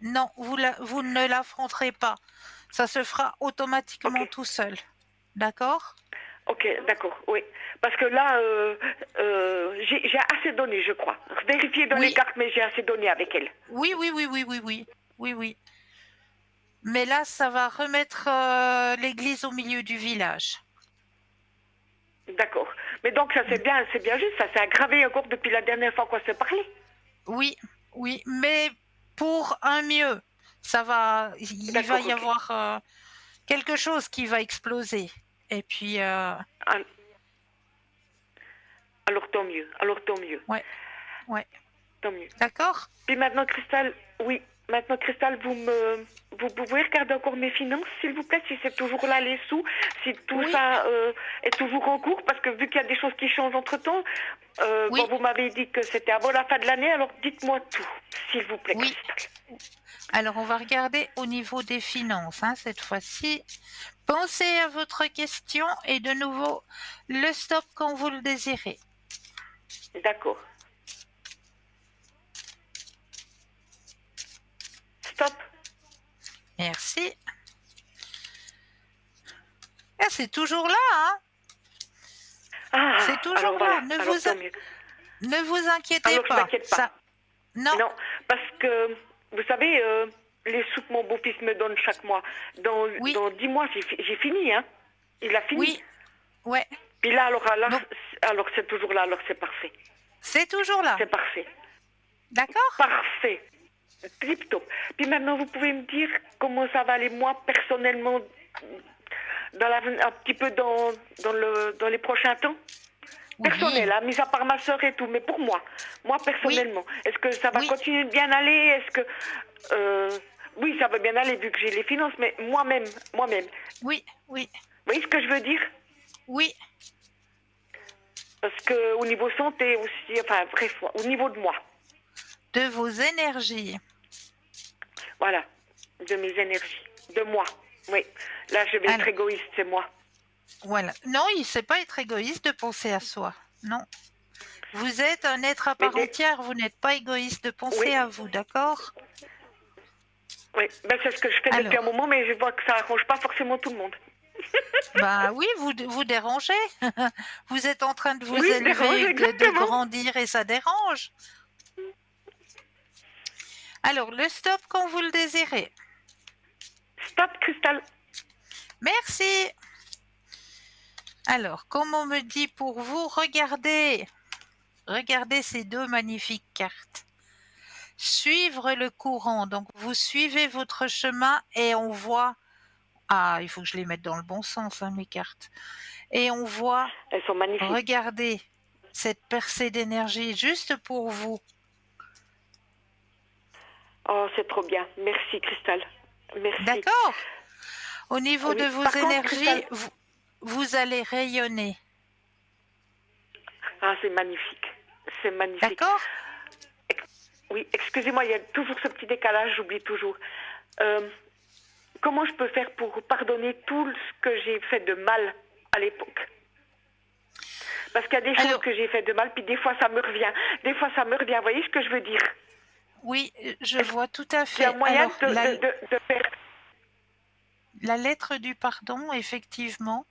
non, vous ne l'affronterez pas. Ça se fera Ok, automatiquement tout seul. D'accord? ok, d'accord, oui. Parce que là, j'ai assez donné, je crois. Vérifiez dans les Oui, cartes, mais j'ai assez donné avec elle. oui, oui, oui, oui, oui, oui, oui, oui. Mais là, ça va remettre l'église au milieu du village. D'accord. Mais donc ça c'est bien juste, ça s'est aggravé encore depuis la dernière fois qu'on s'est parlé. Oui, oui, mais pour un mieux. Il va D'accord, y ok. avoir quelque chose qui va exploser. Et puis, Al- Alors tant mieux, alors tant mieux, ouais, ouais. tant mieux. D'accord? Puis maintenant, Cristal, oui, maintenant, Cristal, vous pouvez regarder encore mes finances, s'il vous plaît, si c'est toujours là les sous, si tout Oui, ça est toujours en cours, parce que vu qu'il y a des choses qui changent entre-temps, bon, oui, vous m'avez dit que c'était avant la fin de l'année, alors dites-moi tout, s'il vous plaît, oui. Cristal. Alors, on va regarder au niveau des finances, hein, cette fois-ci. Pensez à votre question et de nouveau le stop quand vous le désirez. D'accord. Stop. Merci. Ah, c'est toujours là, hein? Ah, C'est alors toujours voilà, là. alors tant mieux. Ne vous inquiétez Alors je pas. m'inquiète pas. Ça, non. Non, parce que, vous savez, les sous que mon beau-fils me donne chaque mois, Oui, dans 10 mois, j'ai fini, hein. Il a fini. oui, ouais. Puis là, Donc, alors c'est toujours là, alors c'est parfait. c'est toujours là. C'est parfait. D'accord? Parfait. Tip top. Puis maintenant, vous pouvez me dire comment ça va aller, moi, personnellement, un petit peu dans les prochains temps? Oui, Personnel, hein, mis à part ma soeur et tout, mais pour moi oui, personnellement, est-ce que ça va oui, continuer de bien aller? Est-ce que oui, ça va bien aller vu que j'ai les finances, mais moi-même, oui, oui, vous voyez ce que je veux dire? oui. Parce que au niveau santé aussi, enfin bref, au niveau de moi, De vos énergies. voilà, de mes énergies, de moi. Oui, là je vais être Alors, égoïste, c'est moi. voilà. Non, il ne sait pas être égoïste de penser à soi. Non. Vous êtes un être à Mais part entière. Vous n'êtes pas égoïste de oui, penser à vous. D'accord? oui, ben, c'est ce que je fais depuis un Alors, moment, mais je vois que ça arrange pas forcément tout le monde. bah oui, vous dérangez. Vous êtes en train de vous Oui, je dérange, élever, de exactement. grandir et ça dérange. Alors, le stop quand vous le désirez. Stop, Cristal. Merci. Alors, comme on me dit pour vous, regardez ces deux magnifiques cartes. Suivre le courant. Donc, vous suivez votre chemin et on voit. Ah, il faut que je les mette dans le bon sens, hein, mes cartes. Et on voit, Elles sont magnifiques. regardez, cette percée d'énergie juste pour vous. Oh, c'est trop bien. Merci, Cristal. Merci. D'accord? Au niveau de Oui. vos Par contre, énergies, Cristal. vous allez rayonner. Ah, c'est magnifique. C'est magnifique. D'accord? Oui, excusez-moi, il y a toujours ce petit décalage, j'oublie toujours. Euh, Comment je peux faire pour pardonner tout ce que j'ai fait de mal à l'époque? Parce qu'il y a des choses Alors, que j'ai fait de mal, puis des fois ça me revient. Des fois ça me revient. Vous voyez ce que je veux dire? oui, je vois tout à Il y a fait. moyen Alors, la, de faire. la lettre du pardon, effectivement,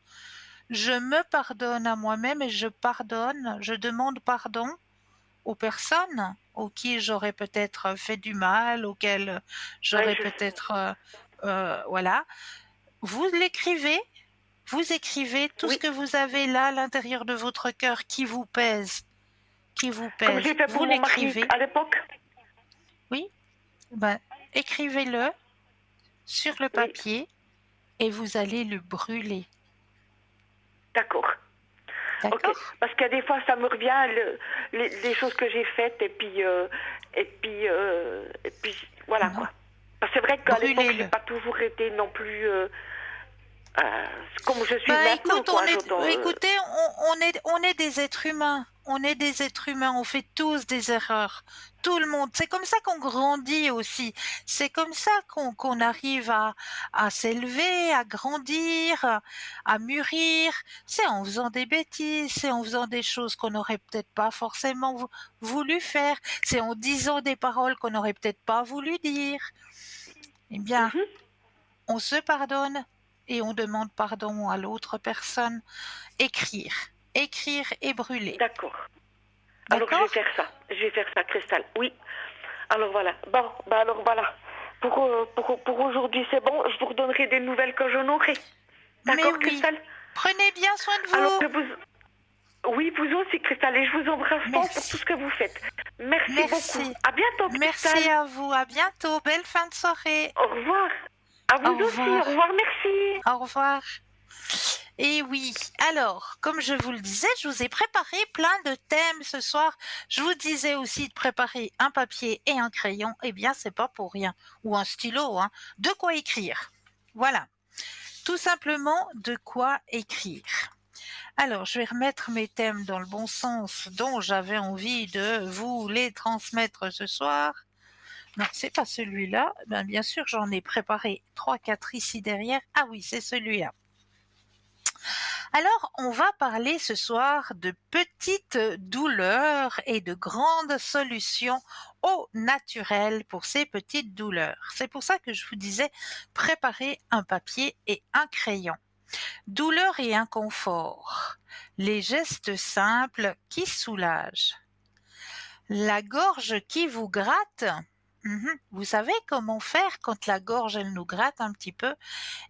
je me pardonne à moi-même et je pardonne, je demande pardon aux personnes auxquelles j'aurais peut-être fait du mal, auxquelles Oui, j'aurais peut-être, voilà. Vous l'écrivez, vous écrivez tout ce oui. que vous avez là à l'intérieur de votre cœur qui vous Comme pèse. j'ai fait Vous pour mon mari l'écrivez, à l'époque. oui, ben, écrivez-le sur le Oui, papier et vous allez le brûler. d'accord. Ok. D'accord? Parce qu'il y a des fois ça me revient les choses que j'ai faites et puis voilà Non, quoi. Parce que c'est vrai qu'à l'époque j'ai brûlez-le. pas toujours été non plus comme je suis Ben maintenant écoute, quoi. J'entends. écoutez, on est des êtres humains. On est des êtres humains. On fait tous des erreurs. Tout le monde. C'est comme ça qu'on grandit aussi. C'est comme ça qu'on arrive à s'élever, à grandir, à mûrir. C'est en faisant des bêtises. C'est en faisant des choses qu'on n'aurait peut-être pas forcément voulu faire. C'est en disant des paroles qu'on n'aurait peut-être pas voulu dire. Eh bien, Mhm. on se pardonne et on demande pardon à l'autre personne. Écrire. Écrire et brûler. D'accord. Alors je vais D'accord? faire ça. Je vais faire ça, Cristal. Oui. Alors voilà. Bon, bah alors voilà. Pour aujourd'hui c'est bon. Je vous redonnerai des nouvelles que j'en aurai. Mais D'accord, oui. Cristal? Prenez bien soin de Alors vous. oui, vous aussi, Cristal, et je vous embrasse fort pour tout Merci. ce que vous faites. Merci beaucoup. Merci. À bientôt, Merci Cristal. à vous. À bientôt. Belle fin de soirée. Au revoir. À vous Au aussi. Au revoir. revoir, merci. Au revoir. Et oui, alors, comme je vous le disais, je vous ai préparé plein de thèmes ce soir. Je vous disais aussi de préparer un papier et un crayon. Eh bien, c'est pas pour rien. Ou un stylo, hein. De quoi écrire. Voilà. Tout simplement, de quoi écrire. Alors, je vais remettre mes thèmes dans le bon sens dont j'avais envie de vous les transmettre ce soir. Non, c'est pas celui-là. Ben, bien sûr, j'en ai préparé 3, 4 ici derrière. Ah oui, c'est celui-là. Alors, on va parler ce soir de petites douleurs et de grandes solutions au naturel pour ces petites douleurs. C'est pour ça que je vous disais préparer un papier et un crayon. Douleur et inconfort. Les gestes simples qui soulagent. La gorge qui vous gratte. Vous savez comment faire quand la gorge elle nous gratte un petit peu?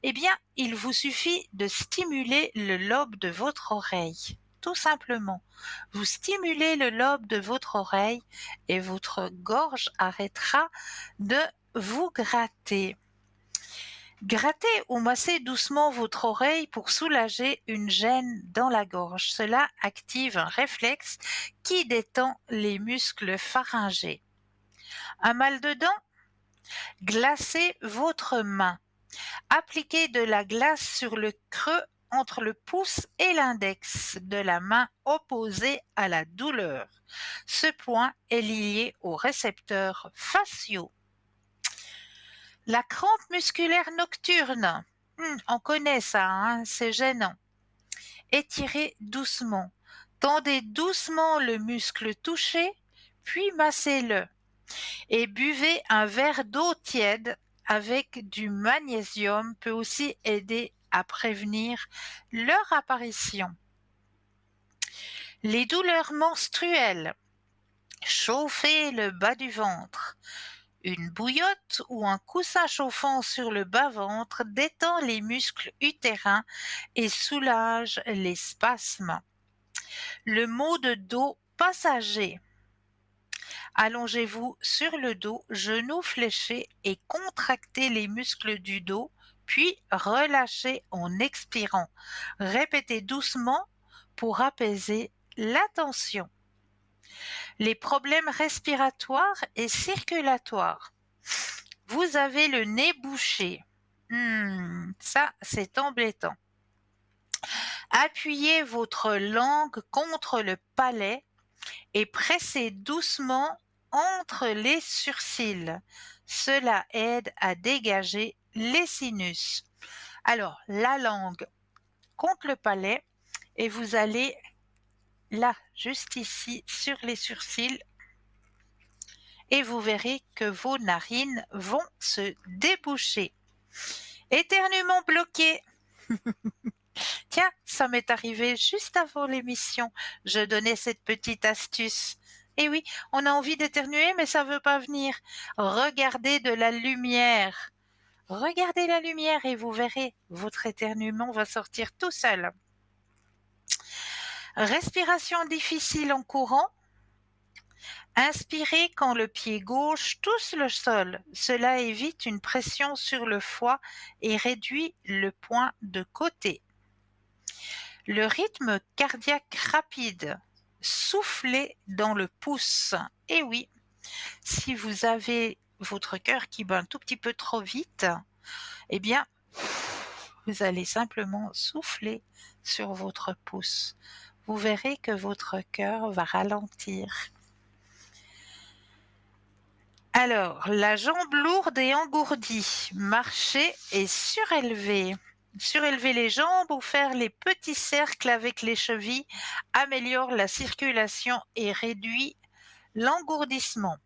Eh bien, il vous suffit de stimuler le lobe de votre oreille. Tout simplement. Vous stimulez le lobe de votre oreille et votre gorge arrêtera de vous gratter. Grattez ou massez doucement votre oreille pour soulager une gêne dans la gorge. Cela active un réflexe qui détend les muscles pharyngés. Un mal de dents? Glacez votre main. Appliquez de la glace sur le creux entre le pouce et l'index de la main opposée à la douleur. Ce point est lié aux récepteurs faciaux. La crampe musculaire nocturne. On connaît ça, hein, c'est gênant. Étirez doucement. Tendez doucement le muscle touché, puis massez-le. Et buvez un verre d'eau tiède avec du magnésium peut aussi aider à prévenir leur apparition. Les douleurs menstruelles. Chauffez le bas du ventre. Une bouillotte ou un coussin chauffant sur le bas-ventre détend les muscles utérins et soulage les spasmes. Le maux de dos passager. Allongez-vous sur le dos, genoux fléchés et contractez les muscles du dos, puis relâchez en expirant. Répétez doucement pour apaiser la tension. Les problèmes respiratoires et circulatoires. Vous avez le nez bouché. Ça, c'est embêtant. Appuyez votre langue contre le palais et pressez doucement entre les sourcils. Cela aide à dégager les sinus. Alors, la langue contre le palais et vous allez là, juste ici, sur les sourcils, et vous verrez que vos narines vont se déboucher. Éternuement bloqué. Tiens, ça m'est arrivé juste avant l'émission. Je donnais cette petite astuce. Et oui, on a envie d'éternuer, mais ça veut pas venir. Regardez de la lumière. Regardez la lumière et vous verrez, votre éternuement va sortir tout seul. Respiration difficile en courant. Inspirez quand le pied gauche touche le sol. Cela évite une pression sur le foie et réduit le point de côté. Le rythme cardiaque rapide. Soufflez dans le pouce. Et oui, si vous avez votre cœur qui bat un tout petit peu trop vite, eh bien, vous allez simplement souffler sur votre pouce. Vous verrez que votre cœur va ralentir. Alors, la jambe lourde et engourdie, marcher et surélever. Surélever les jambes ou faire les petits cercles avec les chevilles améliore la circulation et réduit l'engourdissement.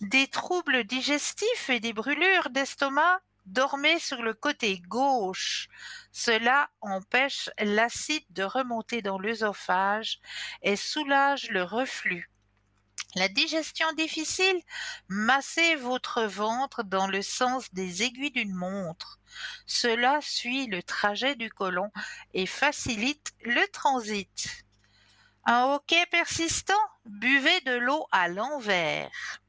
Des troubles digestifs et des brûlures d'estomac, dormez sur le côté gauche. Cela empêche l'acide de remonter dans l'œsophage et soulage le reflux. La digestion difficile, massez votre ventre dans le sens des aiguilles d'une montre. Cela suit le trajet du côlon et facilite le transit. Un hoquet persistant, buvez de l'eau à l'envers.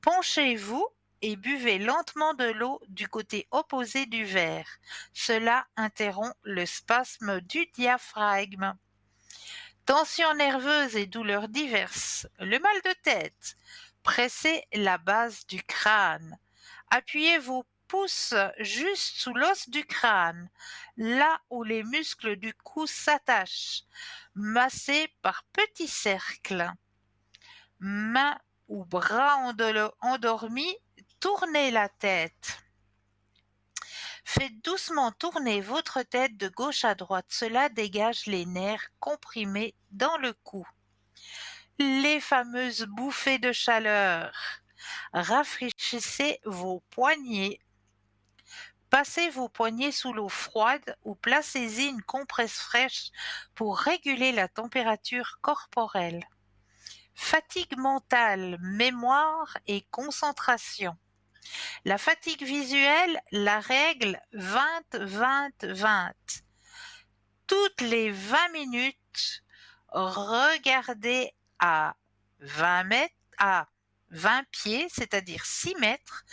Penchez-vous et buvez lentement de l'eau du côté opposé du verre. Cela interrompt le spasme du diaphragme. Tension nerveuse et douleurs diverses. Le mal de tête. Pressez la base du crâne. Appuyez vos pouces juste sous l'os du crâne, là où les muscles du cou s'attachent. Massez par petits cercles. Mains ou bras endormis, tournez la tête. Faites doucement tourner votre tête de gauche à droite. Cela dégage les nerfs comprimés dans le cou. Les fameuses bouffées de chaleur. Rafraîchissez vos poignets. Passez vos poignets sous l'eau froide ou placez-y une compresse fraîche pour réguler la température corporelle. Fatigue mentale, mémoire et concentration. La fatigue visuelle, la règle 20-20-20. Toutes les 20 minutes, regardez à 20 mètres, à 20 pieds, c'est-à-dire 6 mètres,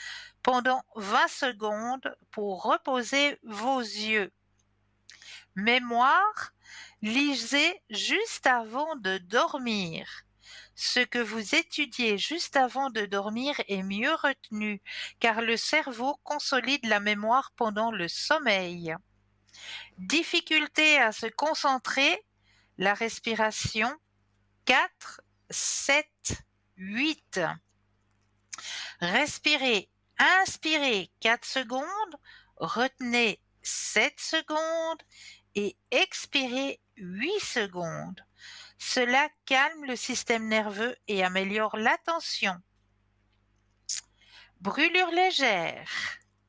pendant 20 secondes pour reposer vos yeux. Mémoire, lisez juste avant de dormir. Ce que vous étudiez juste avant de dormir est mieux retenu, car le cerveau consolide la mémoire pendant le sommeil. Difficulté à se concentrer, la respiration 4, 7, 8. Respirez, inspirez 4 secondes, retenez 7 secondes et expirez 8 secondes. Cela calme le système nerveux et améliore l'attention. Brûlure légère,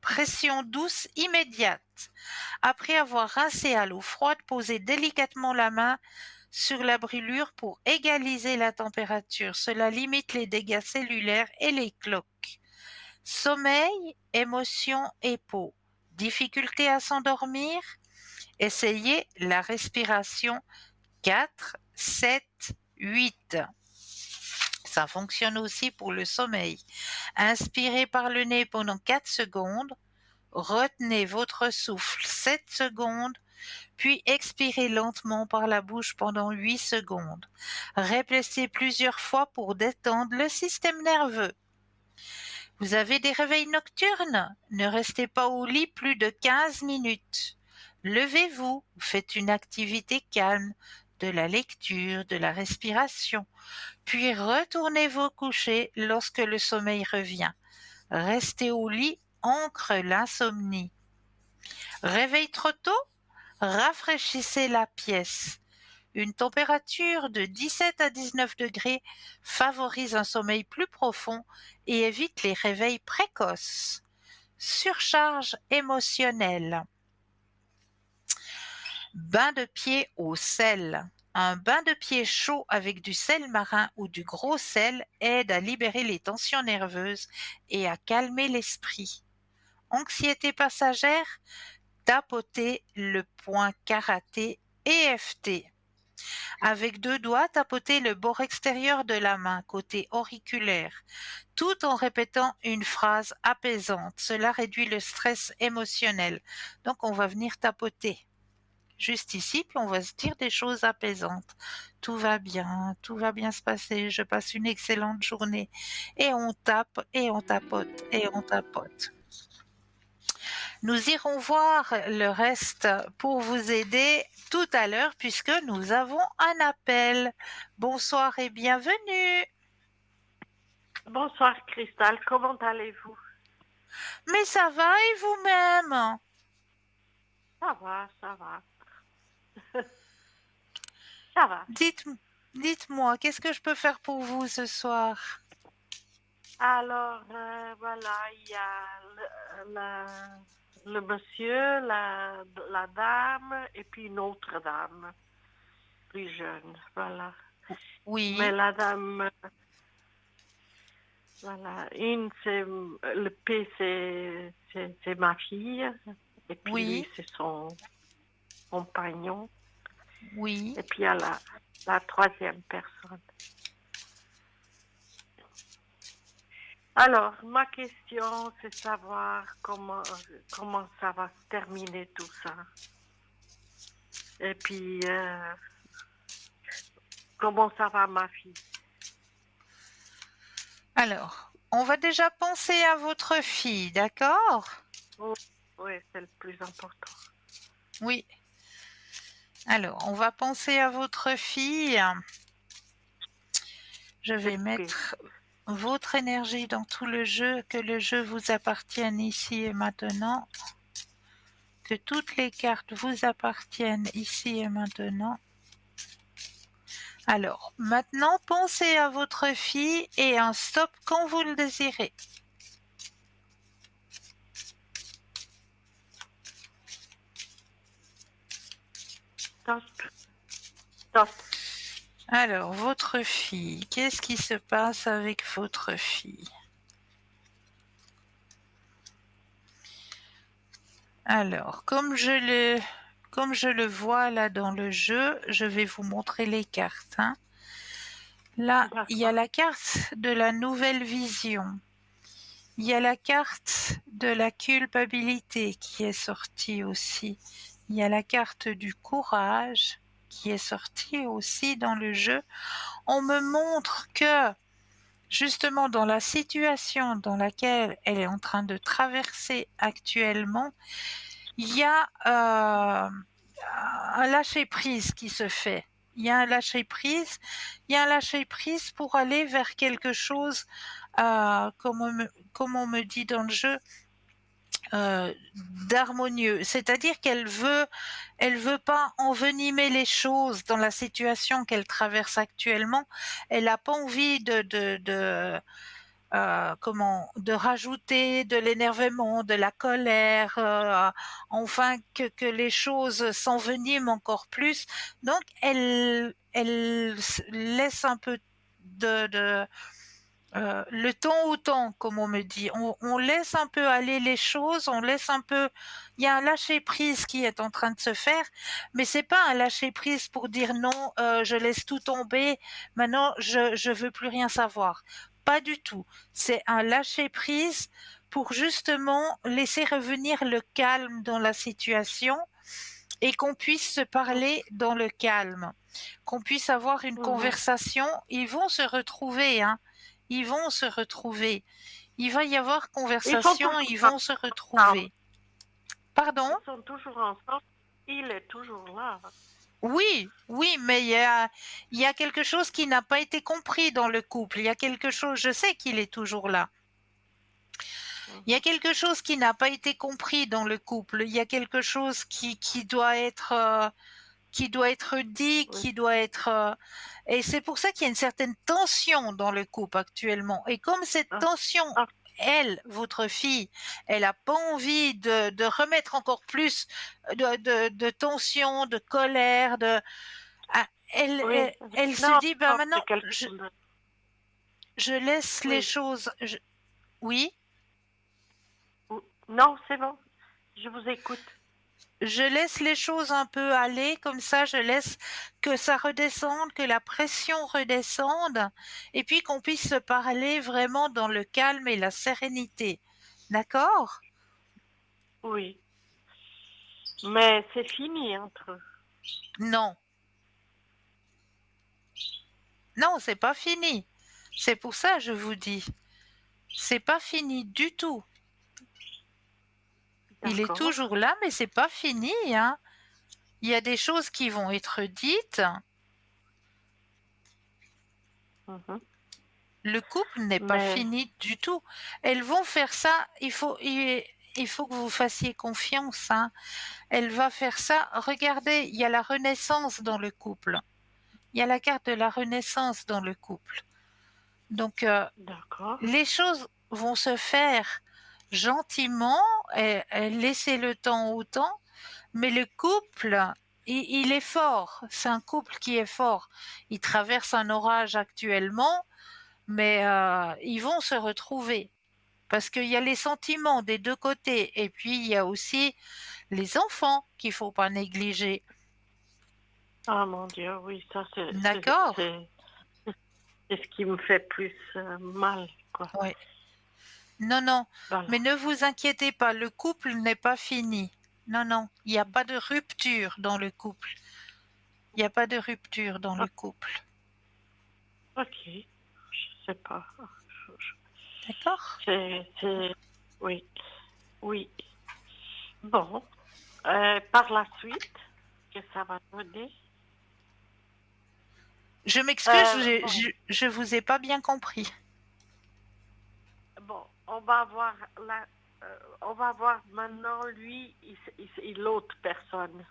pression douce immédiate. Après avoir rincé à l'eau froide, posez délicatement la main sur la brûlure pour égaliser la température. Cela limite les dégâts cellulaires et les cloques. Sommeil, émotions et peau. Difficulté à s'endormir? Essayez la respiration 4, 7, 8. Ça fonctionne aussi pour le sommeil. Inspirez par le nez pendant 4 secondes. Retenez votre souffle 7 secondes, puis expirez lentement par la bouche pendant 8 secondes. Répétez plusieurs fois pour détendre le système nerveux. Vous avez des réveils nocturnes? Ne restez pas au lit plus de 15 minutes. Levez-vous, faites une activité calme, de la lecture, de la respiration, puis retournez vous coucher lorsque le sommeil revient. Restez au lit ancre l'insomnie. Réveil trop tôt? Rafraîchissez la pièce. Une température de 17 à 19 degrés favorise un sommeil plus profond et évite les réveils précoces. Surcharge émotionnelle. Bain de pied au sel. Un bain de pied chaud avec du sel marin ou du gros sel aide à libérer les tensions nerveuses et à calmer l'esprit. Anxiété passagère, tapoter le point karaté EFT. Avec 2 doigts, tapoter le bord extérieur de la main, côté auriculaire, tout en répétant une phrase apaisante. Cela réduit le stress émotionnel. Donc on va venir tapoter juste ici, puis on va se dire des choses apaisantes. Tout va bien se passer, je passe une excellente journée. Et on tape, et on tapote, et on tapote. Nous irons voir le reste pour vous aider tout à l'heure puisque nous avons un appel. Bonsoir et bienvenue. Bonsoir Cristal, comment allez-vous? Mais ça va et vous-même? Ça va, ça va. Ça va. Dites-moi, qu'est-ce que je peux faire pour vous ce soir? Alors, voilà, il y a le monsieur, la dame et puis une autre dame, plus jeune, voilà. Oui, Mais la dame, voilà, le P, c'est ma fille, et puis oui, lui, c'est son compagnon, oui. et puis il y a la troisième personne. Alors, ma question, c'est savoir comment ça va se terminer tout ça. Et puis, comment ça va ma fille? Alors, on va déjà penser à votre fille, d'accord? Oh, oui, c'est le plus important. Oui. Alors, on va penser à votre fille. Je vais mettre votre énergie dans tout le jeu, que le jeu vous appartienne ici et maintenant, que toutes les cartes vous appartiennent ici et maintenant. Alors, maintenant, pensez à votre fille et un stop quand vous le désirez. Stop. Alors, votre fille, qu'est-ce qui se passe avec votre fille? Alors, comme je le vois là dans le jeu, je vais vous montrer les cartes, hein. Là, il y a la carte de la nouvelle vision. Il y a la carte de la culpabilité qui est sortie aussi. Il y a la carte du courage qui est sortie aussi dans le jeu. On me montre que, justement, dans la situation dans laquelle elle est en train de traverser actuellement, il y a un lâcher-prise qui se fait. Il y a un lâcher-prise. Il y a un lâcher-prise pour aller vers quelque chose, comme on me dit dans le jeu, d'harmonieux. C'est-à-dire qu'elle veut pas envenimer les choses dans la situation qu'elle traverse actuellement. Elle n'a pas envie de rajouter de l'énervement, de la colère, enfin que les choses s'enveniment encore plus. Donc elle laisse un peu de le temps au temps, comme on me dit. On laisse un peu aller les choses, on laisse un peu. Il y a un lâcher prise qui est en train de se faire, mais c'est pas un lâcher prise pour dire non, je laisse tout tomber. Maintenant, je veux plus rien savoir. Pas du tout. C'est un lâcher prise pour justement laisser revenir le calme dans la situation et qu'on puisse se parler dans le calme, qu'on puisse avoir une conversation. Ils vont se retrouver, hein. Ils vont se retrouver. Il va y avoir conversation, ils vont se retrouver. Pardon? Ils sont toujours ensemble. Il est toujours là. Oui, mais il y a quelque chose qui n'a pas été compris dans le couple. Il y a quelque chose, je sais qu'il est toujours là. Il y a quelque chose qui n'a pas été compris dans le couple. Il y a quelque chose qui doit être qui doit être dit, Oui. qui doit être... Et c'est pour ça qu'il y a une certaine tension dans le couple actuellement. Et comme cette Ah, tension, ah, elle, votre fille, elle n'a pas envie de remettre encore plus de tension, de colère, ah, oui. elle se Non, dit, ben non, maintenant, c'est quelqu'un de... je laisse les Oui. choses... Oui, Non, c'est bon. Je vous écoute. je laisse les choses un peu aller, comme ça, je laisse que ça redescende, que la pression redescende, et puis qu'on puisse se parler vraiment dans le calme et la sérénité. D'accord? Oui. Mais c'est fini entre eux. Non, non, c'est pas fini. C'est pour ça que je vous dis, c'est pas fini du tout. Il est D'accord. toujours là, mais c'est pas fini, hein. Il y a des choses qui vont être dites. Mhm. Le couple n'est pas Mais, fini du tout. Elles vont faire ça. Il faut que vous fassiez confiance, hein. Elle va faire ça. Regardez, il y a la renaissance dans le couple. Il y a la carte de la renaissance dans le couple. Donc, d'accord. les choses vont se faire gentiment, et laisser le temps au temps, mais le couple, il est fort. C'est un couple qui est fort. Il traverse un orage actuellement, mais ils vont se retrouver. Parce qu'il y a les sentiments des deux côtés, et puis il y a aussi les enfants qu'il ne faut pas négliger. Ah mon Dieu, oui, ça D'accord? c'est ce qui me fait plus mal, quoi. Oui. Non, non. Voilà. Mais ne vous inquiétez pas, le couple n'est pas fini. Non, non. Il n'y a pas de rupture dans le couple. Il n'y a pas de rupture dans le Ah, couple. ok, je sais pas. D'accord? Oui, oui. Bon, par la suite, que ça va donner. Je m'excuse, Bon, je vous ai pas bien compris. bon, on va voir maintenant lui et l'autre personne.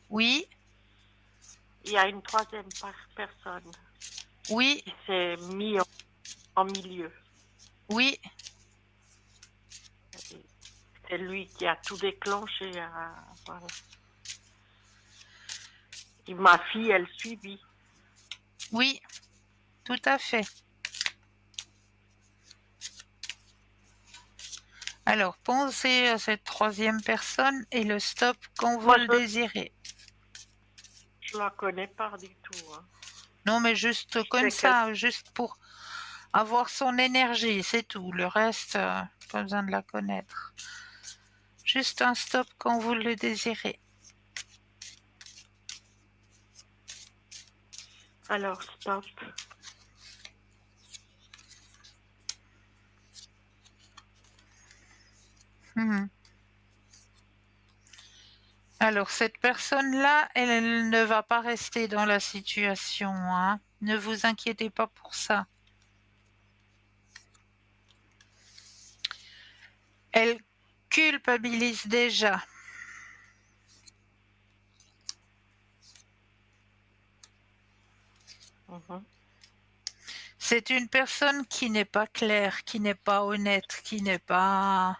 Oui, Il y a une troisième personne oui, qui s'est mis en milieu. oui. C'est lui qui a tout déclenché. Voilà. Et ma fille, elle suivit. Oui, tout à fait. Alors, pensez à cette troisième personne et le stop quand vous Moi, le désirez. je la connais pas du tout. Hein. Non, mais juste Je comme sais qu'elle... ça, juste pour avoir son énergie, c'est tout. Le reste, pas besoin de la connaître. Juste un stop quand vous le désirez. Alors, stop. Mhm. Alors, cette personne-là, elle ne va pas rester dans la situation, hein. Ne vous inquiétez pas pour ça. Elle culpabilise déjà. Mhm. C'est une personne qui n'est pas claire, qui n'est pas honnête, qui n'est pas...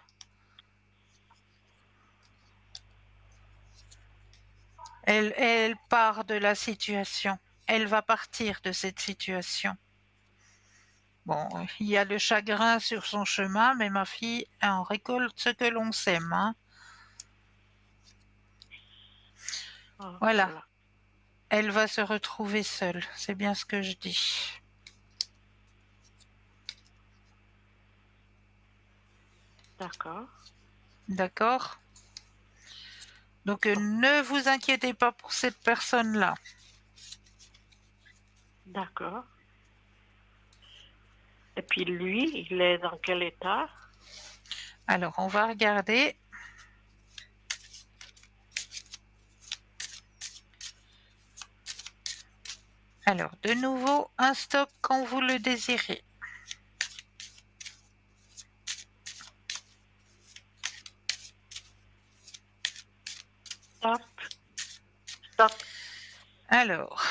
Elle part de la situation. Elle va partir de cette situation. Bon, il y a le chagrin sur son chemin, mais ma fille, on récolte ce que l'on sème, hein. Ah, Voilà. voilà. Elle va se retrouver seule. C'est bien ce que je dis. D'accord. D'accord? Donc, Bon, ne vous inquiétez pas pour cette personne-là. d'accord. Et puis lui, il est dans quel état? Alors, on va regarder. Alors, de nouveau, un stop quand vous le désirez. Stop. Stop. Alors,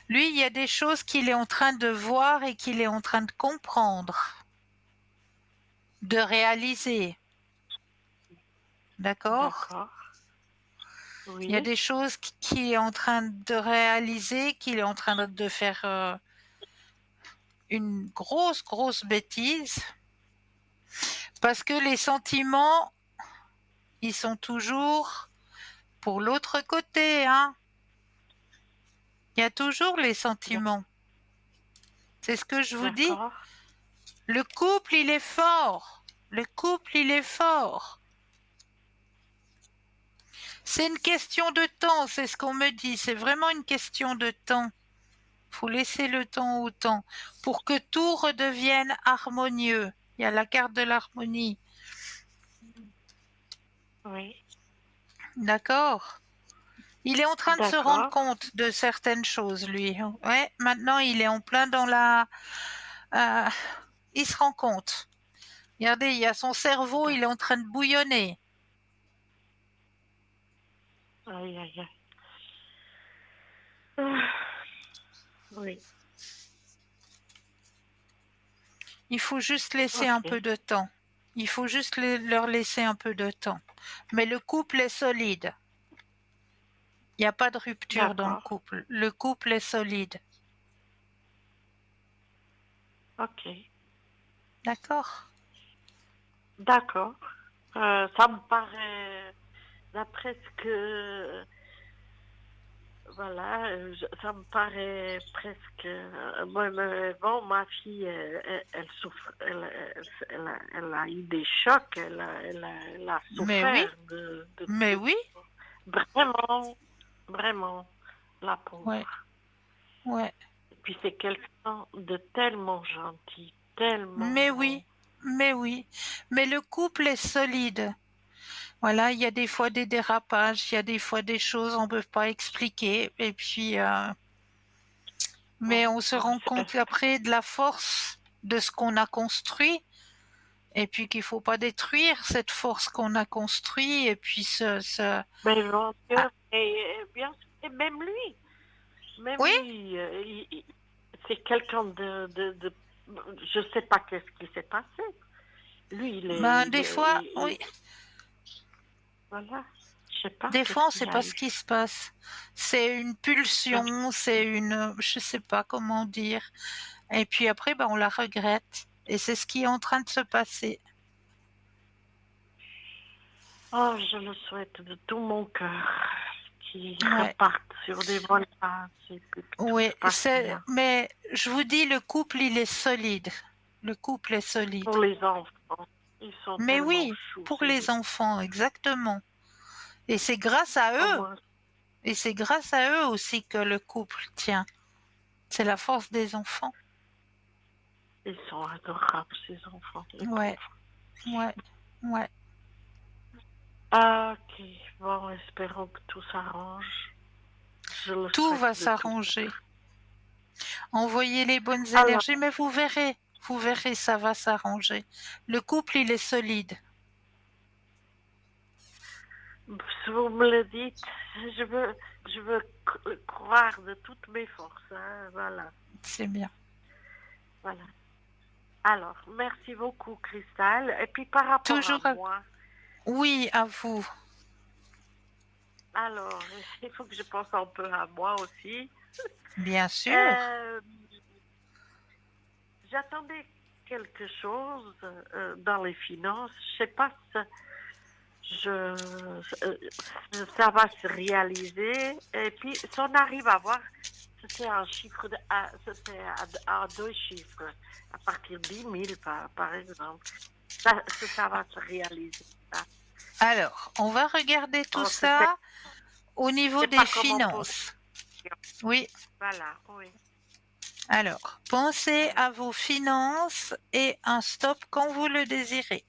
lui, il y a des choses qu'il est en train de voir et qu'il est en train de comprendre, de réaliser. D'accord? D'accord. Il y a Oui. des choses qu'il est en train de réaliser, qu'il est en train de faire une grosse, grosse bêtise, parce que les sentiments, ils sont toujours pour l'autre côté, hein. Il y a toujours les sentiments. C'est ce que je vous dis. D'accord. Le couple, il est fort. Le couple, il est fort. C'est une question de temps, c'est ce qu'on me dit. C'est vraiment une question de temps. Faut laisser le temps au temps pour que tout redevienne harmonieux. Il y a la carte de l'harmonie. Oui. D'accord? Il est en train de se rendre D'accord. compte de certaines choses, lui. Ouais, maintenant, il est en plein dans la... euh, il se rend compte. Regardez, il y a son cerveau, il est en train de bouillonner. Aïe, aïe, aïe. Ah, oui. Il faut juste laisser un peu Ok. de temps. Il faut juste leur laisser un peu de temps. Mais le couple est solide. Il n'y a pas de rupture dans le D'accord. couple. Le couple est solide. Ok. D'accord? D'accord. Ça me paraît, d'après ce que, voilà, ça me paraît presque. Moi, bon, ma fille, elle souffre, elle a eu des chocs, elle a Mais oui, souffert de mais tout. oui. Vraiment, vraiment, la Ouais, pauvre. ouais. Et puis c'est quelqu'un de tellement gentil, Mais tellement. oui, mais oui. Mais le couple est solide. Voilà, il y a des fois des dérapages, il y a des fois des choses on ne peut pas expliquer. Et puis, Bon, mais on se rend compte après de la force de ce qu'on a construit. Et puis qu'il faut pas détruire cette force qu'on a construite. Et puis mais mon ah, Dieu, et bien sûr, et même oui, lui, c'est quelqu'un je sais pas qu'est-ce qui s'est passé. Lui, ben des fois, oui. voilà, je sais pas Des fois, qu'est-ce on ne qu'il sait a pas ce eu. qui se passe. C'est une pulsion, c'est une, je sais pas comment dire. Et puis après, ben, on la regrette. Et c'est ce qui est en train de se passer. Oh, je le souhaite de tout mon cœur qu'il Ouais, reparte sur des bonnes bases et puis que tout oui, se passe bien. mais je vous dis, le couple, il est solide. Le couple est solide. Pour les enfants, ils sont Mais tellement oui, choux, pour ces les enfants, exactement. Et c'est grâce à eux. enfants. Et c'est grâce à eux aussi que le couple tient. C'est la force des enfants. Ils sont adorables, ces enfants, les Ouais, pauvres. ouais, ouais. Ah, ok, bon, espérons que tout s'arrange. Je le Tout souhaite va de tout s'arranger. cœur. Envoyez les bonnes Alors, énergies, mais vous verrez, ça va s'arranger. Le couple, il est solide. si vous me le dites, je veux croire de toutes mes forces. Hein, voilà, C'est bien. voilà. Alors, merci beaucoup, Cristal. Et puis, par rapport à Toujours à... moi, Oui, à vous. alors, il faut que je pense un peu à moi aussi. Bien sûr. Euh, J'attendais quelque chose dans les finances. Je sais pas si ça va se réaliser. Et puis, si on arrive à voir, c'était un chiffre, c'était à deux chiffres, à partir de 10 000, par exemple. Ça va se réaliser. Ça. Alors, on va regarder tout On ne ça au niveau sait des pas comment poser. finances. Oui. Voilà, oui. Alors, pensez Alors, à vos finances et un stop quand vous le désirez.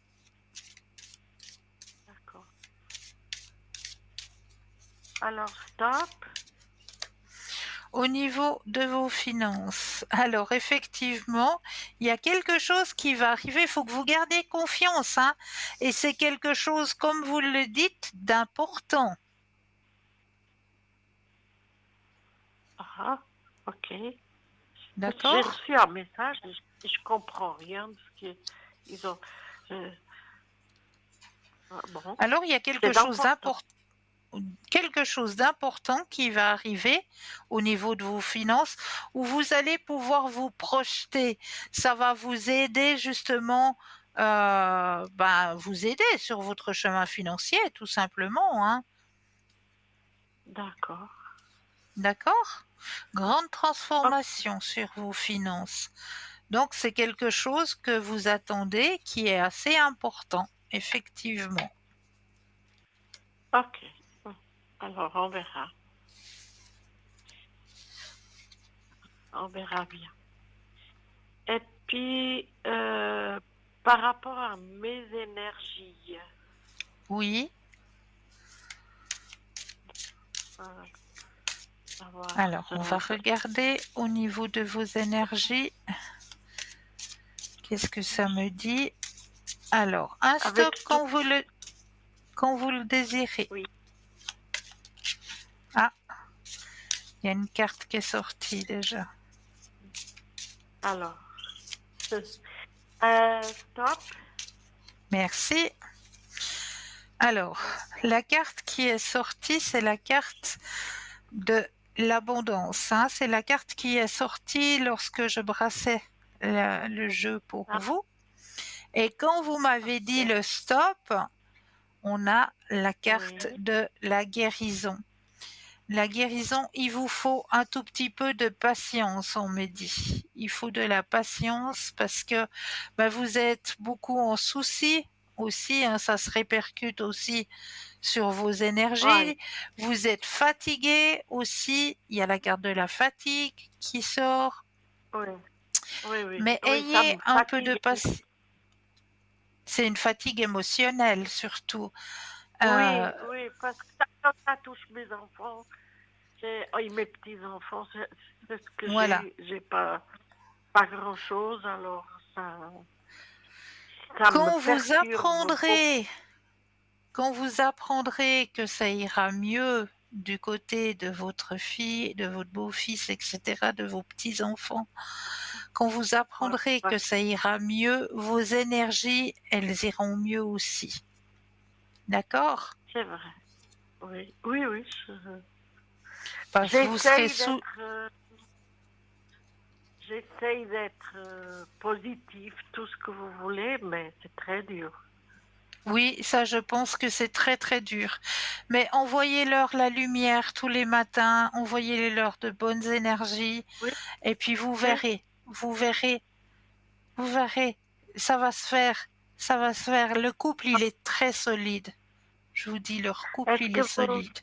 d'accord. Alors, stop. au niveau de vos finances, alors effectivement, il y a quelque chose qui va arriver, il faut que vous gardiez confiance, hein, et c'est quelque chose, comme vous le dites, d'important, Ah, ok. Parce que j'ai d'accord? reçu un message et je comprends rien de ce qu'ils ont. je- bon, Alors il y a c'est important. quelque chose d'important qui va arriver au niveau de vos finances où vous allez pouvoir vous projeter. Ça va vous aider justement, vous aider sur votre chemin financier, tout simplement, hein. D'accord. D'accord? Grande Ok. transformation sur vos finances. Donc c'est quelque chose que vous attendez qui est assez important, effectivement. Ok. Alors, on verra. On verra bien. Et puis, par rapport à mes énergies, Oui. euh, savoir Alors, on va regarder au niveau de vos énergies. Qu'est-ce que ça me dit? Alors, un stop avec tout. quand vous le désirez. Oui. Ah, il y a une carte qui est sortie déjà. Alors, stop. Merci. Alors, la carte qui est sortie, c'est la carte de l'abondance, hein. C'est la carte qui est sortie lorsque je brassais le jeu pour Ah, vous. Et quand vous m'avez dit ok. le stop, on a la carte Oui. de la guérison. La guérison, il vous faut un tout petit peu de patience, on me dit. Il faut de la patience parce que vous êtes beaucoup en souci aussi, hein, ça se répercute aussi sur vos Ouais. énergies. Vous êtes fatigué aussi, il y a la carte de la fatigue qui sort. Oui. Oui, oui. Mais Oui, ça ayez me un peu de fatigue. patience. C'est une fatigue émotionnelle surtout. Euh, Oui, oui, parce que quand ça touche mes enfants, mes petits-enfants, c'est ce que voilà. j'ai pas grand-chose, alors ça me Quand vous perturbe beaucoup. apprendrez Quand vous apprendrez que ça ira mieux du côté de votre fille, de votre beau-fils, etc., de vos petits-enfants, quand vous Ouais, apprendrez ouais, que ça ira mieux, vos énergies, elles iront mieux aussi. D'accord? c'est vrai. Oui, oui, oui. Parce que vous serez J'essaye sous... d'être, j'essaye d'être positif, tout ce que vous voulez, mais c'est très dur. Oui, ça, je pense que c'est très très dur. Mais envoyez-leur la lumière tous les matins, envoyez-leur de bonnes énergies, Oui, et puis oui. vous verrez, ça va se faire, ça va se faire. Le couple, il est très solide. Je vous dis, leur couple, Est-ce il que est vous, solide.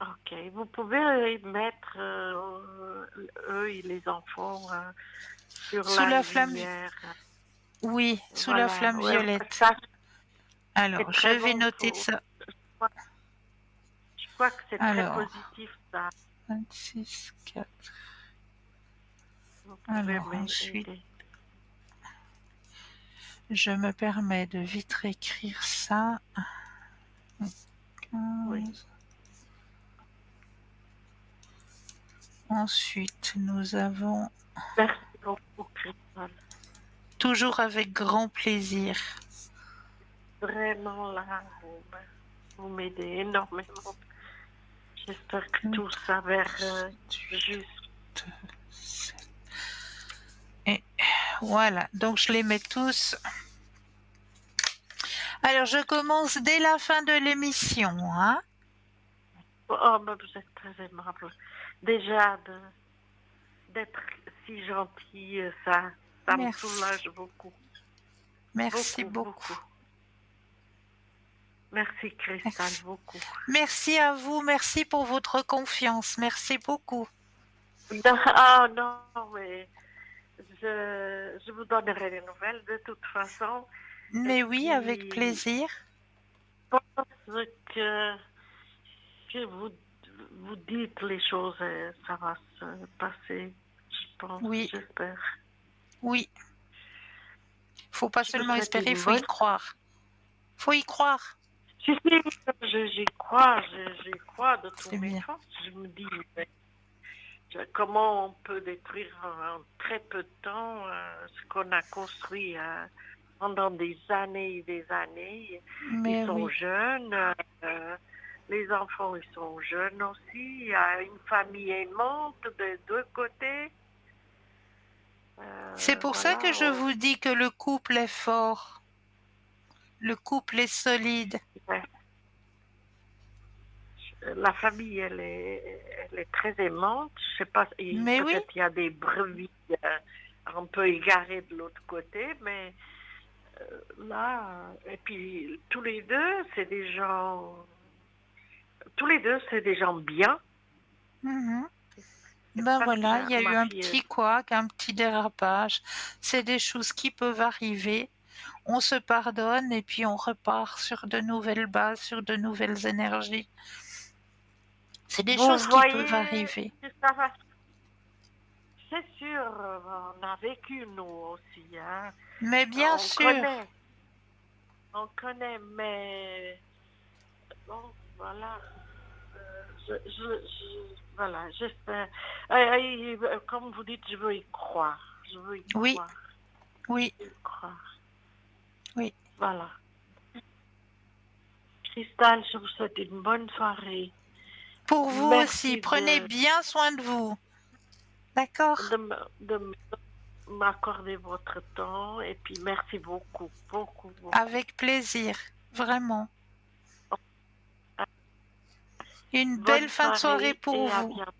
ok, vous pouvez mettre eux et les enfants sur Sous la la flamme, lumière. oui, sous la Voilà, flamme ouais, violette. ça c'est Alors, je très vais bon. noter ça. Je crois que c'est très Alors, positif ça. 26, 4. Vous pouvez Alors, ensuite, m'aider. je me permets de vite réécrire ça. Oui, 15. Ensuite, nous avons merci beaucoup, Christelle. toujours avec grand plaisir. Vraiment là, vous m'aidez énormément. J'espère que 2, tout 3, s'avère 7, juste. 8, 7. Et voilà, donc je les mets tous. Alors, je commence dès la fin de l'émission, hein. Oh, mais vous êtes très aimable. Déjà, d'être si gentil, ça me Merci. soulage beaucoup. Merci Beaucoup, beaucoup. beaucoup. Merci, Cristal, Merci. beaucoup. Merci à vous, merci pour votre confiance. Merci beaucoup. Non, ah non, mais je vous donnerai des nouvelles de toute façon. Et Mais oui, avec puis, plaisir. je pense que, que vous, vous dites les choses et ça va se passer, je pense, Oui, j'espère. oui. Faut pas Je vous seulement souhaite espérer, une faut y bonne... croire. Faut y croire. Si, j'y crois de tous C'est mes bien. forces. Je me dis, mais comment on peut détruire en très peu de temps ce qu'on a construit pendant des années et des années. Ils Mais sont oui. jeunes, les enfants ils sont jeunes aussi. Il y a une famille aimante des deux côtés. C'est pour ça que Voilà, je vous dis que le couple est fort. Le couple est solide. ouais. La famille, elle est très aimante. Je sais pas, Mais oui. peut-être il y a des brebis un peu égarées de l'autre côté, mais là, et puis tous les deux, c'est des gens bien. Mhm. Et Ben pas voilà, il y a eu ma un fille, petit couac, un petit dérapage. C'est des choses qui peuvent arriver. On se pardonne et puis on repart sur de nouvelles bases, sur de nouvelles énergies. C'est des vous choses qui peuvent voyez, arriver. ça va. C'est sûr, on a vécu nous aussi, hein. Mais bien On sûr, connaît, mais bon, voilà. Voilà, j'espère. Comme vous dites, je veux y croire. Je veux y oui, croire. oui, Y croire. oui. Voilà. Cristal, je vous souhaite une bonne soirée. Pour vous aussi, Merci prenez bien soin de vous. D'accord? de m'accorder votre temps et puis merci beaucoup, beaucoup, beaucoup. Avec plaisir, vraiment. Une belle Bonne fin de soirée soirée pour et à vous. bientôt.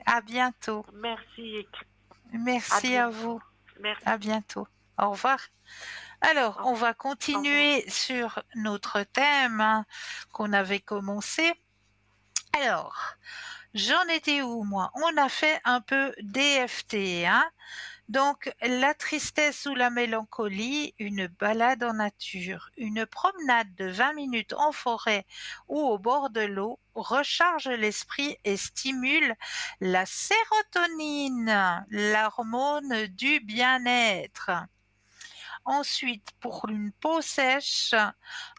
À bientôt. Merci et à Merci à bientôt. vous. Merci. À bientôt. Au revoir. Alors, Au on va au revoir. continuer sur notre thème qu'on avait commencé. Alors, j'en étais où moi? On a fait un peu d'EFT, hein? Donc, la tristesse ou la mélancolie, une balade en nature, une promenade de 20 minutes en forêt ou au bord de l'eau recharge l'esprit et stimule la sérotonine, l'hormone du bien-être. Ensuite, pour une peau sèche,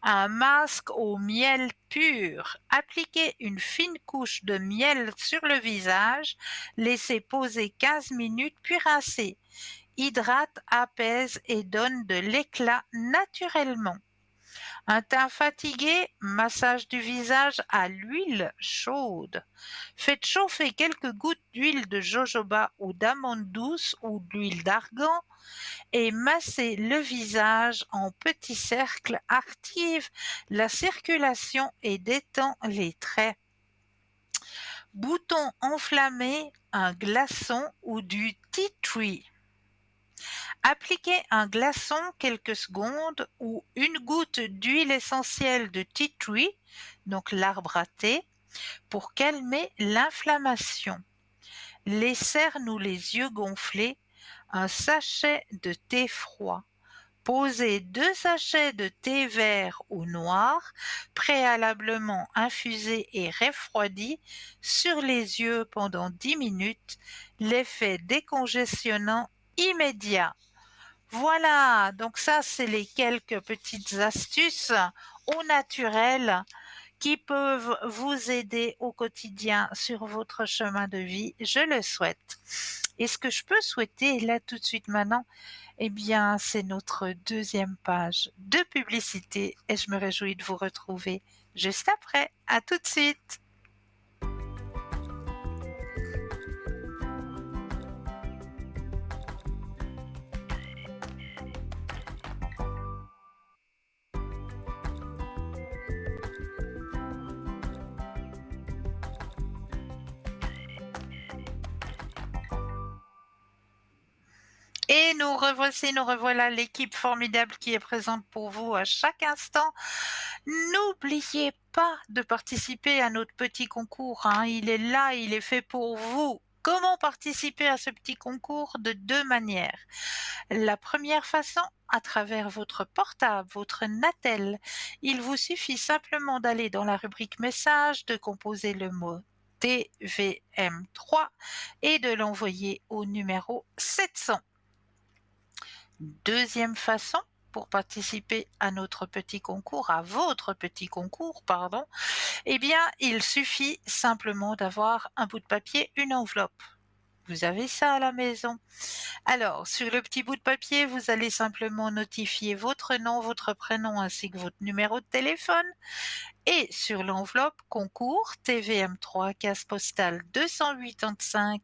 un masque au miel pur. Appliquez une fine couche de miel sur le visage, laissez poser 15 minutes puis rincez. Hydrate, apaise et donne de l'éclat naturellement. Un teint fatigué, massage du visage à l'huile chaude. Faites chauffer quelques gouttes d'huile de jojoba ou d'amande douce ou d'huile d'argan et massez le visage en petits cercles, active la circulation et détend les traits. Bouton enflammé, un glaçon ou du tea tree. Appliquez un glaçon quelques secondes ou une goutte d'huile essentielle de tea tree, donc l'arbre à thé, pour calmer l'inflammation. Les cernes ou les yeux gonflés, un sachet de thé froid. Posez 2 sachets de thé vert ou noir, préalablement infusés et refroidis, sur les yeux pendant 10 minutes. L'effet décongestionnant immédiat. Voilà, donc ça, c'est les quelques petites astuces au naturel qui peuvent vous aider au quotidien sur votre chemin de vie. Je le souhaite. Et ce que je peux souhaiter là tout de suite maintenant, eh bien, c'est notre deuxième page de publicité et je me réjouis de vous retrouver juste après. À tout de suite. Et nous revoici, nous revoilà l'équipe formidable qui est présente pour vous à chaque instant. N'oubliez pas de participer à notre petit concours, hein. Il est là, il est fait pour vous. Comment participer à ce petit concours? De deux manières. La première façon, à travers votre portable, votre Natel. Il vous suffit simplement d'aller dans la rubrique message, de composer le mot TVM3 et de l'envoyer au numéro 700. Deuxième façon, pour participer à notre petit concours, à votre petit concours, pardon, eh bien, il suffit simplement d'avoir un bout de papier, une enveloppe. Vous avez ça à la maison. Alors, sur le petit bout de papier, vous allez simplement notifier votre nom, votre prénom ainsi que votre numéro de téléphone. Et sur l'enveloppe concours TVM3 case postale 285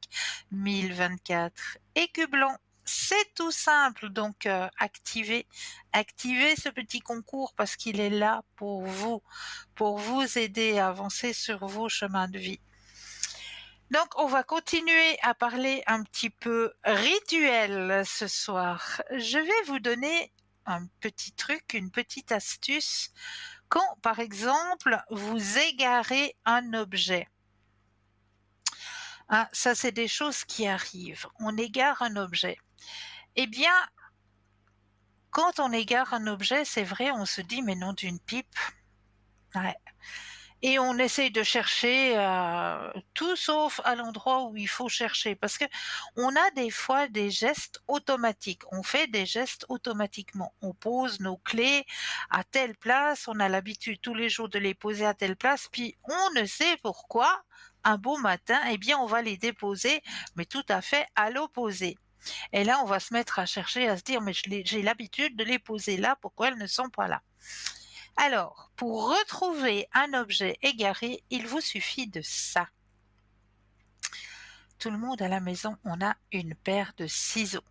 1024 Écublanc. C'est tout simple, donc activez ce petit concours parce qu'il est là pour vous aider à avancer sur vos chemins de vie. Donc, on va continuer à parler un petit peu rituel ce soir. Je vais vous donner un petit truc, une petite astuce quand, par exemple, vous égarez un objet. Ah, ça, c'est des choses qui arrivent. On égare un objet. Eh bien, quand on égare un objet, c'est vrai, on se dit, mais non d'une pipe. Ouais. Et on essaye de chercher tout sauf à l'endroit où il faut chercher parce que on a des fois des gestes automatiques. On fait des gestes automatiquement. On pose nos clés à telle place, on a l'habitude tous les jours de les poser à telle place, puis on ne sait pourquoi, un beau matin, eh bien on va les déposer, mais tout à fait à l'opposé. Et là, on va se mettre à chercher, à se dire, mais j'ai l'habitude de les poser là, pourquoi elles ne sont pas là? Alors, pour retrouver un objet égaré, il vous suffit de ça. Tout le monde à la maison, on a une paire de ciseaux.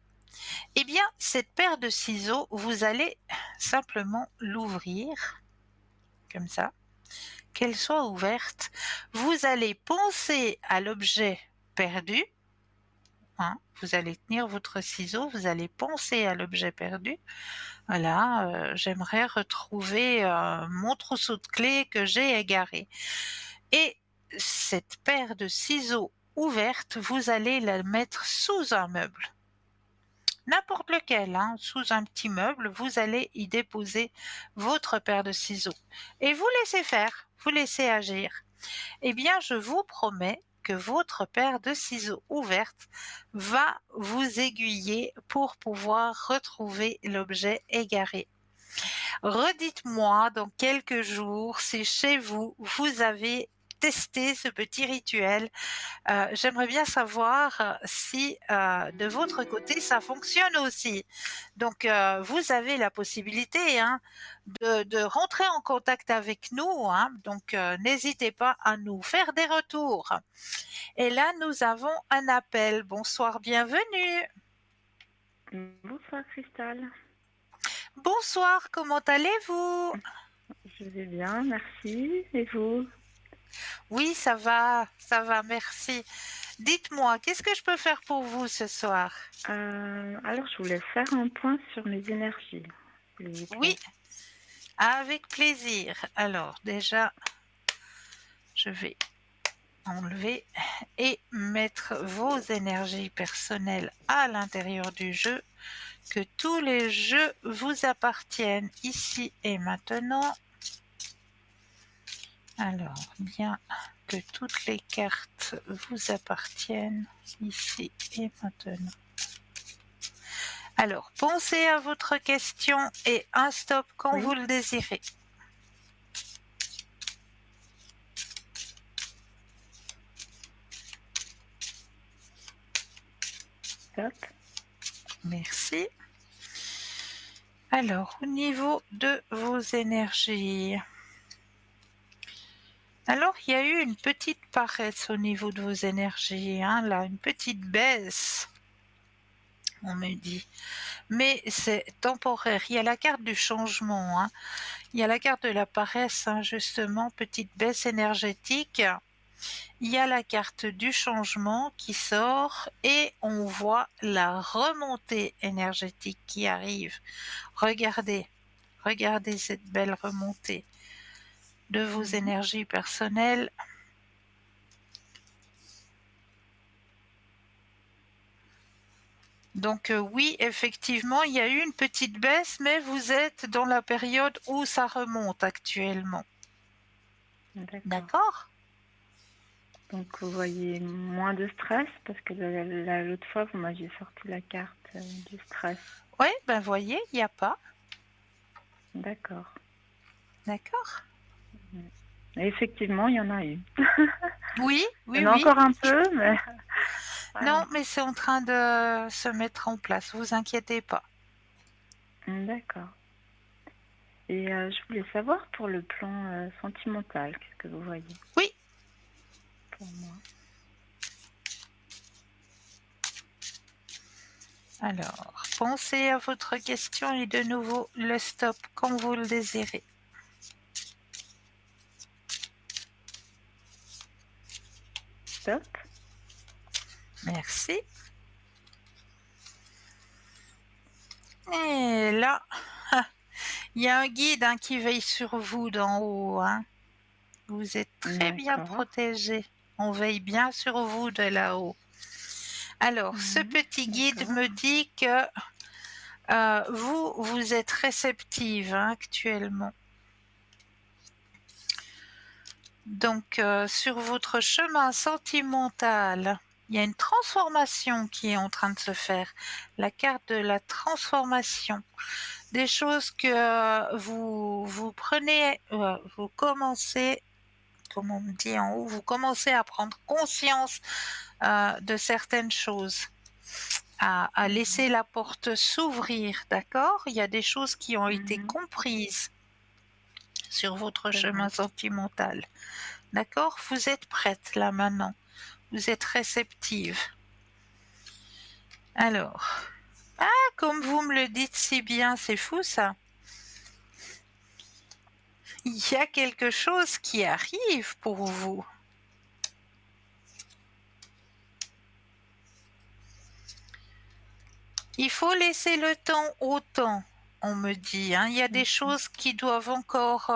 Eh bien, cette paire de ciseaux, vous allez simplement l'ouvrir, comme ça, qu'elle soit ouverte. Vous allez penser à l'objet perdu. Vous allez tenir votre ciseau, vous allez penser à l'objet perdu. Voilà, j'aimerais retrouver mon trousseau de clés que j'ai égaré. Et cette paire de ciseaux ouverte, vous allez la mettre sous un meuble. N'importe lequel, sous un petit meuble, vous allez y déposer votre paire de ciseaux. Et vous laissez faire, vous laissez agir. Eh bien, je vous promets que votre paire de ciseaux ouverte va vous aiguiller pour pouvoir retrouver l'objet égaré. Redites-moi dans quelques jours si chez vous, vous avez testé ce petit rituel. J'aimerais bien savoir si de votre côté ça fonctionne aussi. Donc vous avez la possibilité de rentrer en contact avec nous. Donc n'hésitez pas à nous faire des retours. Et là nous avons un appel. Bonsoir, bienvenue. Bonsoir Cristal. Bonsoir, comment allez-vous? Je vais bien, merci. Et vous? Oui, ça va, merci. Dites-moi, qu'est-ce que je peux faire pour vous ce soir? Alors, je voulais faire un point sur mes énergies, s'il vous plaît. Oui, avec plaisir. Alors, déjà, je vais enlever et mettre vos énergies personnelles à l'intérieur du jeu, que tous les jeux vous appartiennent ici et maintenant. Alors, bien que toutes les cartes vous appartiennent ici et maintenant. Alors, pensez à votre question et un stop quand Oui. vous le désirez. Stop. Merci. Alors, au niveau de vos énergies. Alors, il y a eu une petite paresse au niveau de vos énergies, là, une petite baisse, on me dit. Mais c'est temporaire. Il y a la carte du changement, il y a la carte de la paresse, justement, petite baisse énergétique. Il y a la carte du changement qui sort et on voit la remontée énergétique qui arrive. Regardez cette belle remontée de vos énergies personnelles. Donc oui, effectivement, il y a eu une petite baisse, mais vous êtes dans la période où ça remonte actuellement. D'accord. D'accord? Donc, vous voyez moins de stress parce que l'autre fois, vous m'aviez sorti la carte du stress. Oui, ben voyez, il n'y a pas. D'accord. D'accord? Et effectivement, il y en a eu. Oui, Il y oui, en a oui. encore un peu, mais Non, voilà. mais c'est en train de se mettre en place, vous inquiétez pas. D'accord. Et je voulais savoir pour le plan sentimental, qu'est-ce que vous voyez Oui, pour moi? alors, pensez à votre question et de nouveau le stop quand vous le désirez. Stop. Merci. Et là, il y a un guide qui veille sur vous d'en haut. Vous êtes très bien D'accord. protégé. On veille bien sur vous de là-haut. Alors, ce petit guide D'accord. me dit que vous êtes réceptive actuellement. Donc, sur votre chemin sentimental, il y a une transformation qui est en train de se faire. La carte de la transformation. Des choses que vous prenez, vous commencez, comme on me dit en haut, vous commencez à prendre conscience de certaines choses. À laisser la porte s'ouvrir, d'accord? Il y a des choses qui ont été comprises sur votre C'est chemin vrai. sentimental. D'accord? Vous êtes prête là maintenant. Vous êtes réceptive. Alors, comme vous me le dites si bien, c'est fou ça. Il y a quelque chose qui arrive pour vous. Il faut laisser le temps au temps, on me dit. Il y a des choses qui doivent encore...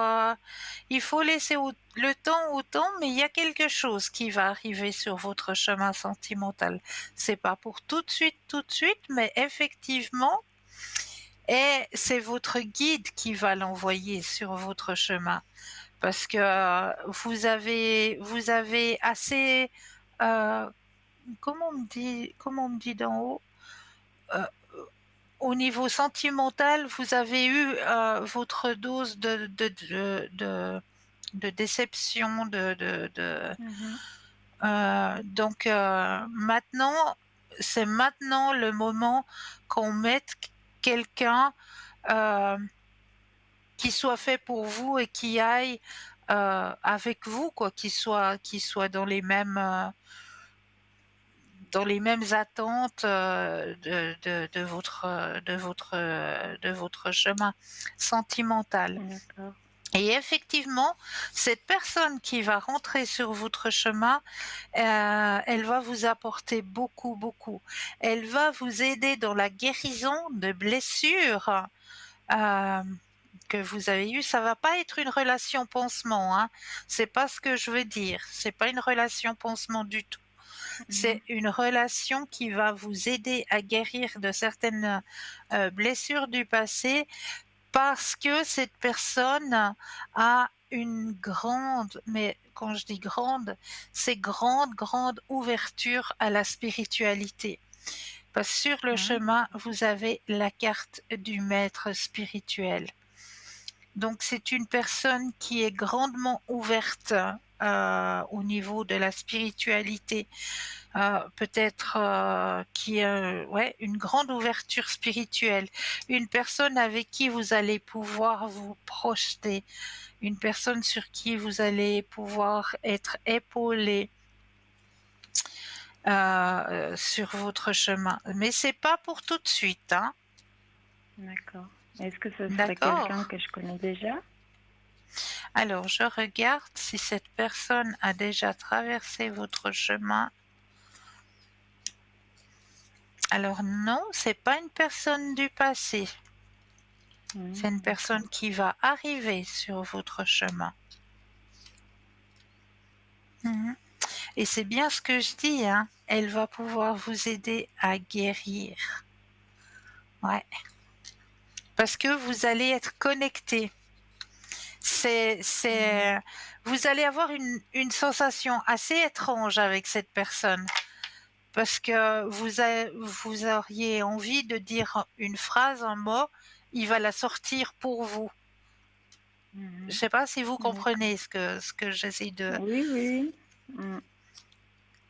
il faut laisser le temps au temps, mais il y a quelque chose qui va arriver sur votre chemin sentimental. C'est pas pour tout de suite, mais effectivement, et c'est votre guide qui va l'envoyer sur votre chemin. Parce que vous avez assez... comment on me dit d'en haut? Euh, Au niveau sentimental, vous avez eu votre dose de déception, donc maintenant, c'est maintenant le moment qu'on mette quelqu'un euh, qui soit fait pour vous et qui aille avec vous, quoi, qui soit dans les mêmes attentes de votre chemin sentimental. D'accord. Et effectivement, cette personne qui va rentrer sur votre chemin, elle va vous apporter beaucoup, beaucoup. Elle va vous aider dans la guérison de blessures euh, que vous avez eues. Ça va pas être une relation pansement, c'est pas ce que je veux dire. C'est pas une relation pansement du tout. C'est une relation qui va vous aider à guérir de certaines blessures du passé parce que cette personne a une grande, mais quand je dis grande, c'est grande ouverture à la spiritualité. Parce que sur le chemin, vous avez la carte du maître spirituel. Donc c'est une personne qui est grandement ouverte au niveau de la spiritualité. Peut-être qui a une grande ouverture spirituelle, une personne avec qui vous allez pouvoir vous projeter, une personne sur qui vous allez pouvoir être épaulé sur votre chemin. Mais c'est pas pour tout de suite, D'accord. Est-ce que ce serait quelqu'un D'accord? que je connais déjà? Alors, je regarde si cette personne a déjà traversé votre chemin. Alors non, c'est pas une personne du passé. C'est une personne qui va arriver sur votre chemin. Mhm. Et c'est bien ce que je dis, elle va pouvoir vous aider à guérir. Ouais. Parce que vous allez être connectés. Vous allez avoir une sensation assez étrange avec cette personne. Parce que vous auriez envie de dire une phrase, un mot, il va la sortir pour vous. Je ne sais pas si vous D'accord. comprenez ce que j'essaie de... Oui, oui.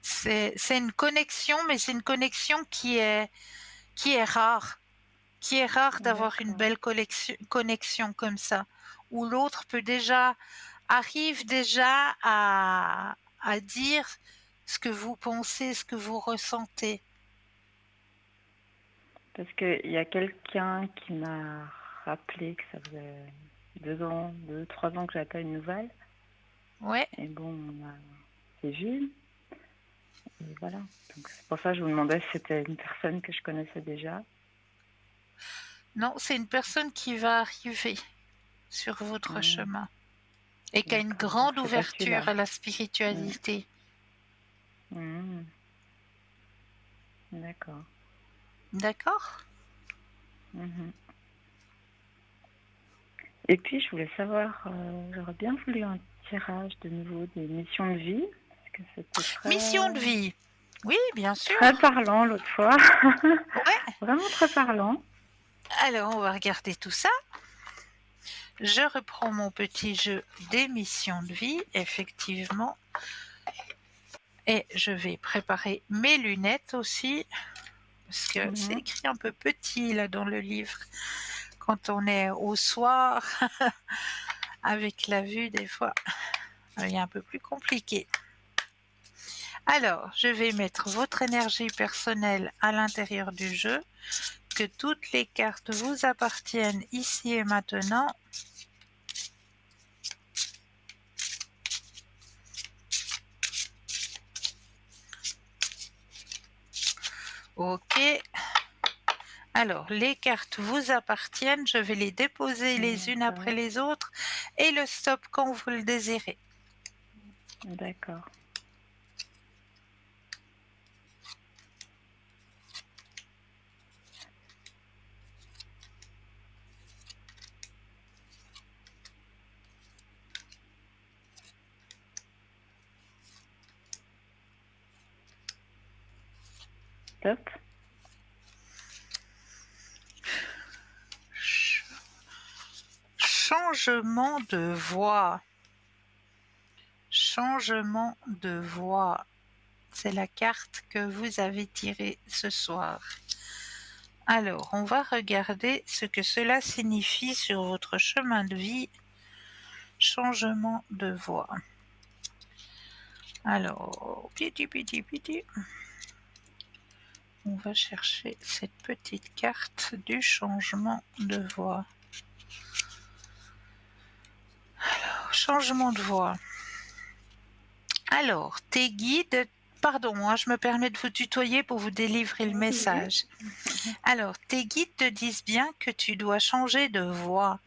C'est une connexion, mais c'est une connexion qui est rare. Qui est rare d'avoir une D'accord. belle connexion comme ça. Où l'autre arrive déjà à dire ce que vous pensez, ce que vous ressentez. Parce qu'il y a quelqu'un qui m'a rappelé que ça faisait 3 ans que j'avais pas une nouvelle. Ouais. Et bon, c'est vu. Et voilà. Donc c'est pour ça que je vous demandais si c'était une personne que je connaissais déjà. Non, c'est une personne qui va arriver sur votre chemin et qui a une D'accord. Donc grande c'est pas ouverture celui-là. à la spiritualité. D'accord. D'accord? Mhm. Et puis je voulais savoir, j'aurais bien voulu un tirage de nouveau des missions de vie. Parce que c'était Mission de vie. Oui, bien sûr. très parlant l'autre fois. Ouais. Vraiment très parlant. Alors, on va regarder tout ça. Je reprends mon petit jeu des missions de vie, effectivement. Et je vais préparer mes lunettes aussi, parce que c'est écrit un peu petit là dans le livre. Quand on est au soir, avec la vue, des fois, ça devient un peu plus compliqué. Alors, je vais mettre votre énergie personnelle à l'intérieur du jeu, que toutes les cartes vous appartiennent ici et maintenant. Ok. Alors, les cartes vous appartiennent, je vais les déposer les unes après les autres et le stop quand vous le désirez. D'accord. Top. Changement de voix. Changement de voix. C'est la carte que vous avez tirée ce soir. Alors, on va regarder ce que cela signifie sur votre chemin de vie. Changement de voix. Alors, piti. On va chercher cette petite carte du changement de voix. Alors, changement de voix. Alors, tes guides... Pardon, je me permets de vous tutoyer pour vous délivrer le message. Alors, tes guides te disent bien que tu dois changer de voie.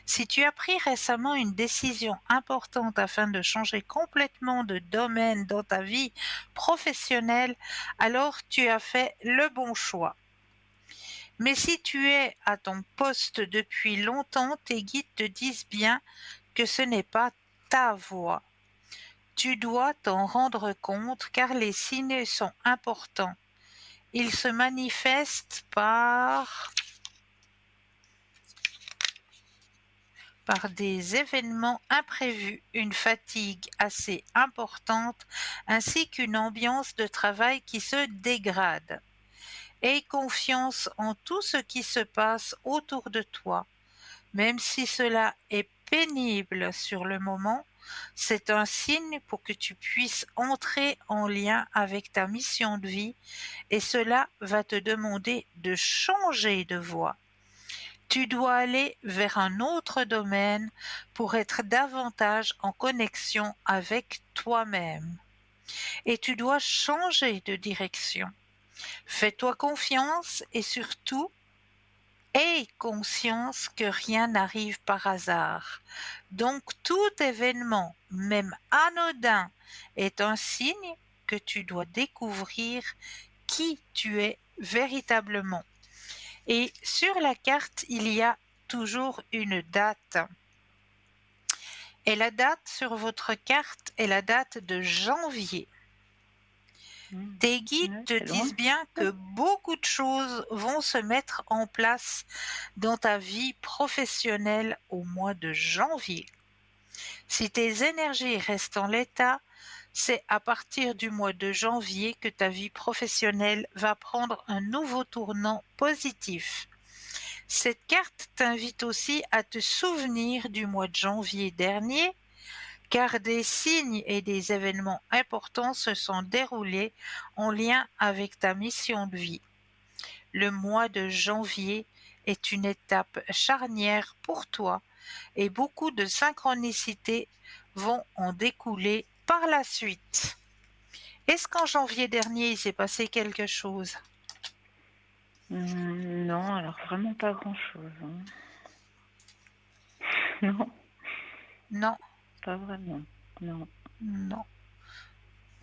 Si tu as pris récemment une décision importante afin de changer complètement de domaine dans ta vie professionnelle, alors tu as fait le bon choix. Mais si tu es à ton poste depuis longtemps, tes guides te disent bien que ce n'est pas ta voie. Tu dois t'en rendre compte car les signes sont importants. Ils se manifestent par des événements imprévus, une fatigue assez importante, ainsi qu'une ambiance de travail qui se dégrade. Aie confiance en tout ce qui se passe autour de toi. Même si cela est pénible sur le moment, c'est un signe pour que tu puisses entrer en lien avec ta mission de vie et cela va te demander de changer de voie. Tu dois aller vers un autre domaine pour être davantage en connexion avec toi-même. Et tu dois changer de direction. Fais-toi confiance et surtout, aie conscience que rien n'arrive par hasard. Donc tout événement, même anodin, est un signe que tu dois découvrir qui tu es véritablement. Et sur la carte, il y a toujours une date. Et la date sur votre carte est la date de janvier. Tes guides Ouais, te c'est loin. disent bien que beaucoup de choses vont se mettre en place dans ta vie professionnelle au mois de janvier. Si tes énergies restent en l'état, c'est à partir du mois de janvier que ta vie professionnelle va prendre un nouveau tournant positif. Cette carte t'invite aussi à te souvenir du mois de janvier dernier, car des signes et des événements importants se sont déroulés en lien avec ta mission de vie. Le mois de janvier est une étape charnière pour toi et beaucoup de synchronicités vont en découler par la suite. Est-ce qu'en janvier dernier, il s'est passé quelque chose? Non, alors vraiment pas grand-chose, hein. Non, Non, pas vraiment. Non, non.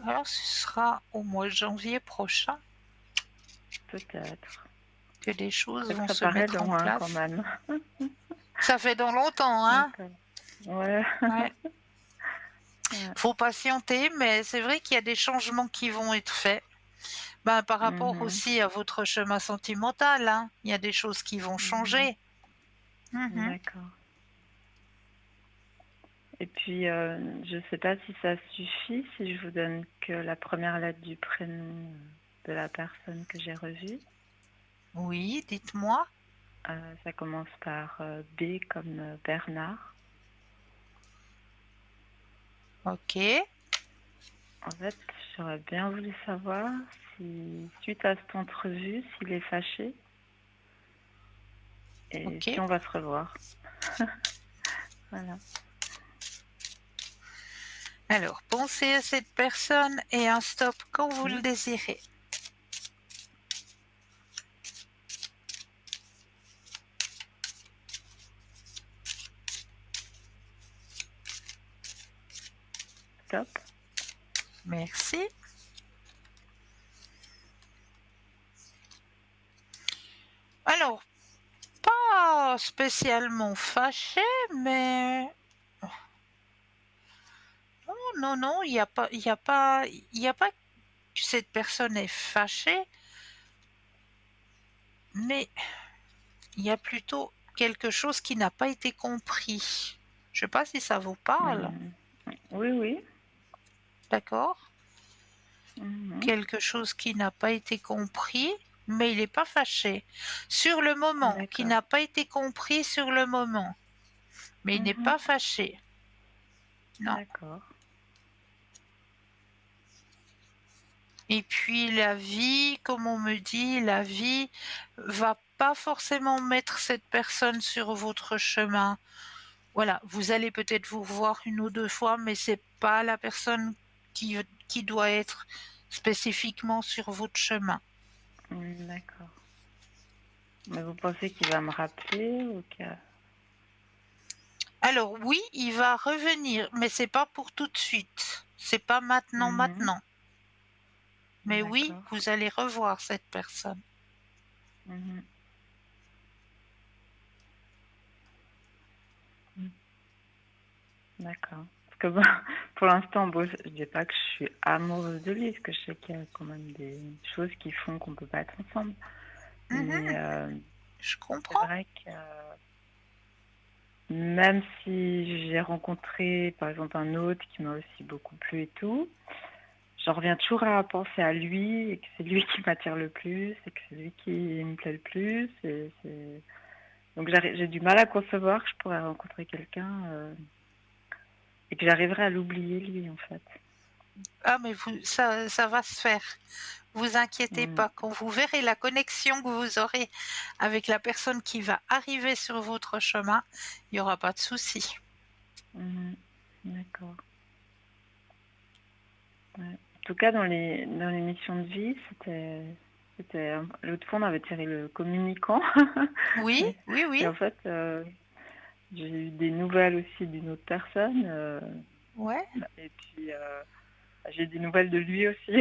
Alors ce sera au mois de janvier prochain peut-être. que les C'est choses vrai que vont ça se paraît mettre en loin quand place. même. Ça fait dans longtemps, hein? D'accord. Ouais. Ouais. Ouais. Faut patienter, mais c'est vrai qu'il y a des changements qui vont être faits. Ben, par rapport Mhm. aussi à votre chemin sentimental, hein. Il y a des choses qui vont Mhm. changer. Mhm. D'accord. Et puis, je sais pas si ça suffit si je vous donne que la première lettre du prénom de la personne que j'ai revue. Oui, dites-moi. Ça commence par B comme Bernard. Ok, En fait, j'aurais bien voulu savoir si, suite à cette entrevue, s'il est fâché et ok. si on va se revoir. Voilà. Alors, pensez à cette personne et un stop quand vous le Oui. désirez. Top. Merci. Alors, pas spécialement fâché, mais non, non, non, il y a pas que cette personne est fâchée, mais il y a plutôt quelque chose qui n'a pas été compris. Je sais pas si ça vous parle, Mhm. Oui, oui. d'accord? Mhm. Quelque chose qui n'a pas été compris, mais il n'est pas fâché. Sur le moment, qui D'accord. n'a pas été compris sur le moment, mais il n'est Mhm. pas fâché. Non. D'accord. Et puis la vie, comme on me dit, la vie va pas forcément mettre cette personne sur votre chemin. Voilà, vous allez peut-être vous revoir une ou deux fois, mais c'est pas la personne qui doit être spécifiquement sur votre chemin. D'accord. Mais vous pensez qu'il va me rappeler ou que... Alors oui, il va revenir, mais c'est pas pour tout de suite. C'est pas maintenant, Mhm. maintenant. Mais oui, D'accord. vous allez revoir cette personne. Mhm. Mhm. D'accord. Parce que bon, pour l'instant, bon, je dis pas que je suis amoureuse de lui, parce que je sais qu'il y a quand même des choses qui font qu'on peut pas être ensemble. Mais Mhm, je c'est comprends. vrai que même si j'ai rencontré, par exemple, un autre qui m'a aussi beaucoup plu et tout, j'en reviens toujours à penser à lui et que c'est lui qui m'attire le plus et que c'est lui qui me plaît le plus. Donc j'ai du mal à concevoir que je pourrais rencontrer quelqu'un et que j'arriverai à l'oublier lui en fait. Ah, mais ça va se faire. Vous inquiétez Mm. pas. Quand vous verrez la connexion que vous aurez avec la personne qui va arriver sur votre chemin, il n'y aura pas de souci. Mhm. D'accord. Ouais. En tout cas, dans les missions de vie, l'autre fois on avait tiré le communicant Oui, et, oui, oui. et en fait j'ai eu des nouvelles aussi d'une autre personne Ouais. et puis j'ai des nouvelles de lui aussi.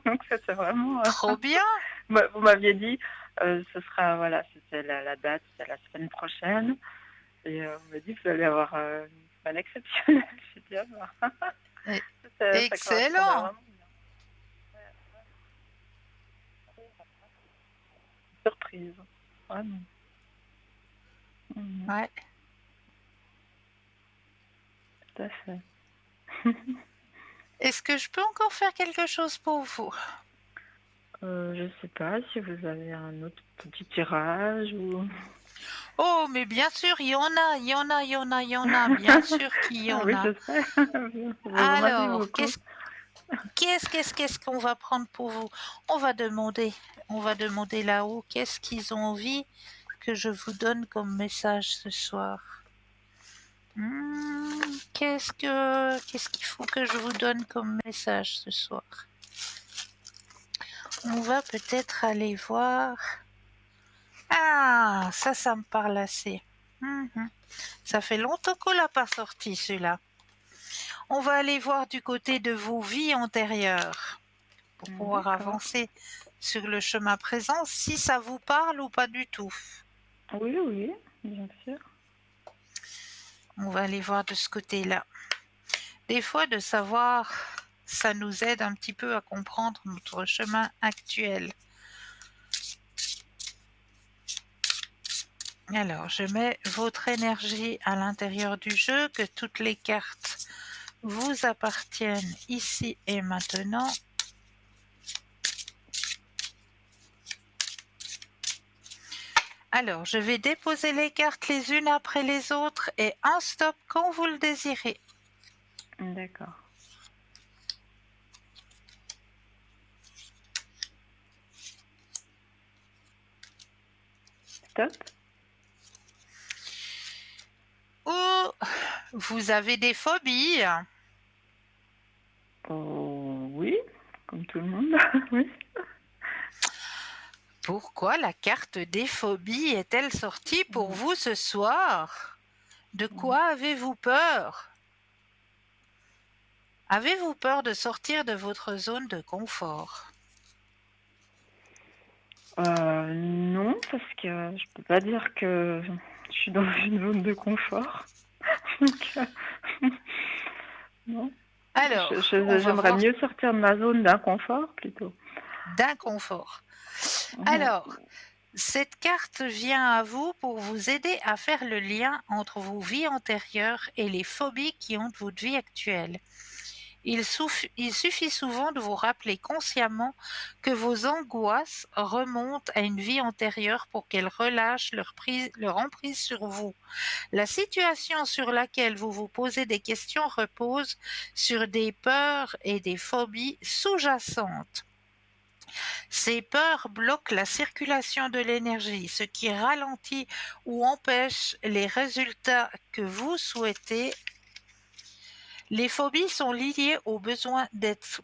Donc ça c'est vraiment Trop bien. vous m'aviez dit Ce sera, voilà, c'était la date, c'est la semaine prochaine. Et on me dit que vous allez avoir une semaine exceptionnelle. J'ai dit, ah bah, Et- ça correspondait Excellent. vraiment bien. Surprise. Vraiment. Mhm, Ouais. tout à fait. Est-ce que je peux encore faire quelque chose pour vous? Je sais pas si vous avez un autre petit tirage ou. Oh, mais bien sûr, il y en a, il y en a, il y en a, il y en a, bien sûr qu'il y Ah en oui, a. je sais. Vous en avez Alors, beaucoup. qu'est-ce qu'on va prendre pour vous? On va demander là-haut, qu'est-ce qu'ils ont envie que je vous donne comme message ce soir? Qu'est-ce qu'il faut que je vous donne comme message ce soir? On va peut-être aller voir. Ah, ça me parle assez. Mhm. Ça fait longtemps qu'on l'a pas sorti, celui-là. On va aller voir du côté de vos vies antérieures pour pouvoir D'accord. avancer sur le chemin présent, si ça vous parle ou pas du tout. Oui, oui, bien sûr. On va aller voir de ce côté-là. Des fois, de savoir, ça nous aide un petit peu à comprendre notre chemin actuel. Alors, je mets votre énergie à l'intérieur du jeu, que toutes les cartes vous appartiennent ici et maintenant. Alors, je vais déposer les cartes les unes après les autres et un stop quand vous le désirez. D'accord. Stop. Ou vous avez des phobies. Oh, oui, comme tout le monde. Oui. Pourquoi la carte des phobies est-elle sortie pour vous ce soir? De quoi avez-vous peur? Avez-vous peur de sortir de votre zone de confort? Non, parce que je peux pas dire que je suis dans une zone de confort. Donc, non. Alors, on va J'aimerais voir mieux sortir de ma zone d'inconfort plutôt. d'inconfort. Ouais. Alors, cette carte vient à vous pour vous aider à faire le lien entre vos vies antérieures et les phobies qui ont votre vie actuelle. Il suffit souvent de vous rappeler consciemment que vos angoisses remontent à une vie antérieure pour qu'elles relâchent leur emprise sur vous. La situation sur laquelle vous vous posez des questions repose sur des peurs et des phobies sous-jacentes. Ces peurs bloquent la circulation de l'énergie, ce qui ralentit ou empêche les résultats que vous souhaitez. Les phobies sont liées au besoin d'être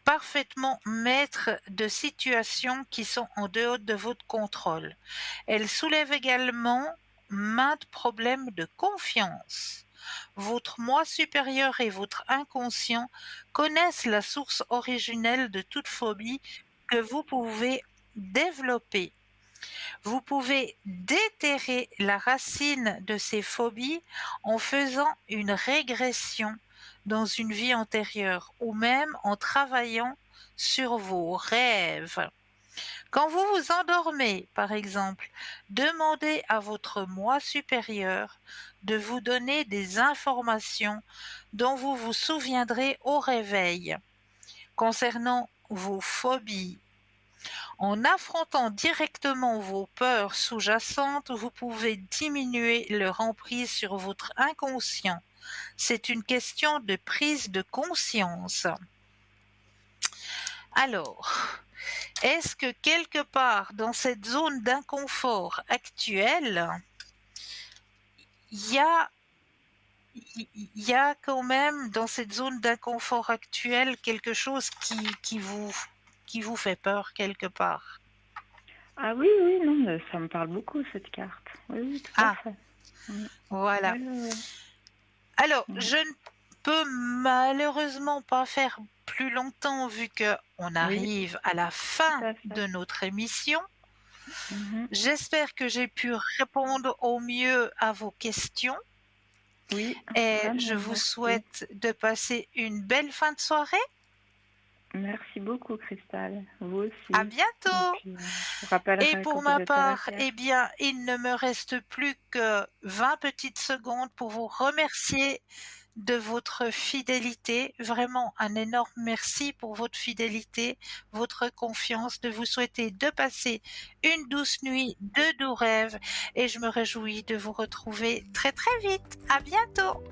parfaitement maître de situations qui sont en dehors de votre contrôle. Elles soulèvent également maintes problèmes de confiance. Votre moi supérieur et votre inconscient connaissent la source originelle de toute phobie que vous pouvez développer. Vous pouvez déterrer la racine de ces phobies en faisant une régression dans une vie antérieure ou même en travaillant sur vos rêves. Quand vous vous endormez, par exemple, demandez à votre moi supérieur de vous donner des informations dont vous vous souviendrez au réveil concernant vos phobies. En affrontant directement vos peurs sous-jacentes, vous pouvez diminuer leur emprise sur votre inconscient. C'est une question de prise de conscience. Alors, est-ce que quelque part dans cette zone d'inconfort actuelle, il y a, il y a quand même dans cette zone d'inconfort actuelle quelque chose qui vous fait peur quelque part? Ah oui, oui, non, mais ça me parle beaucoup cette carte. Oui, oui, tout à Ah, fait. Mm. voilà. Ouais, ouais, ouais. Alors, Mm. je ne peux malheureusement pas faire plus longtemps vu que on Oui, arrive à la tout fin à fait. de notre émission. Mhm. J'espère que j'ai pu répondre au mieux à vos questions Oui, et vraiment, je vous merci. souhaite de passer une belle fin de soirée. Merci beaucoup, Cristal. Vous aussi. À Et bientôt. puis, je vous Et rappellerai pour quand vous ma êtes à la part, terre. eh bien, il ne me reste plus que 20 petites secondes pour vous remercier de votre fidélité. Vraiment un énorme merci pour votre fidélité, votre confiance, de vous souhaiter de passer une douce nuit, de doux rêves et je me réjouis de vous retrouver très très vite. À bientôt.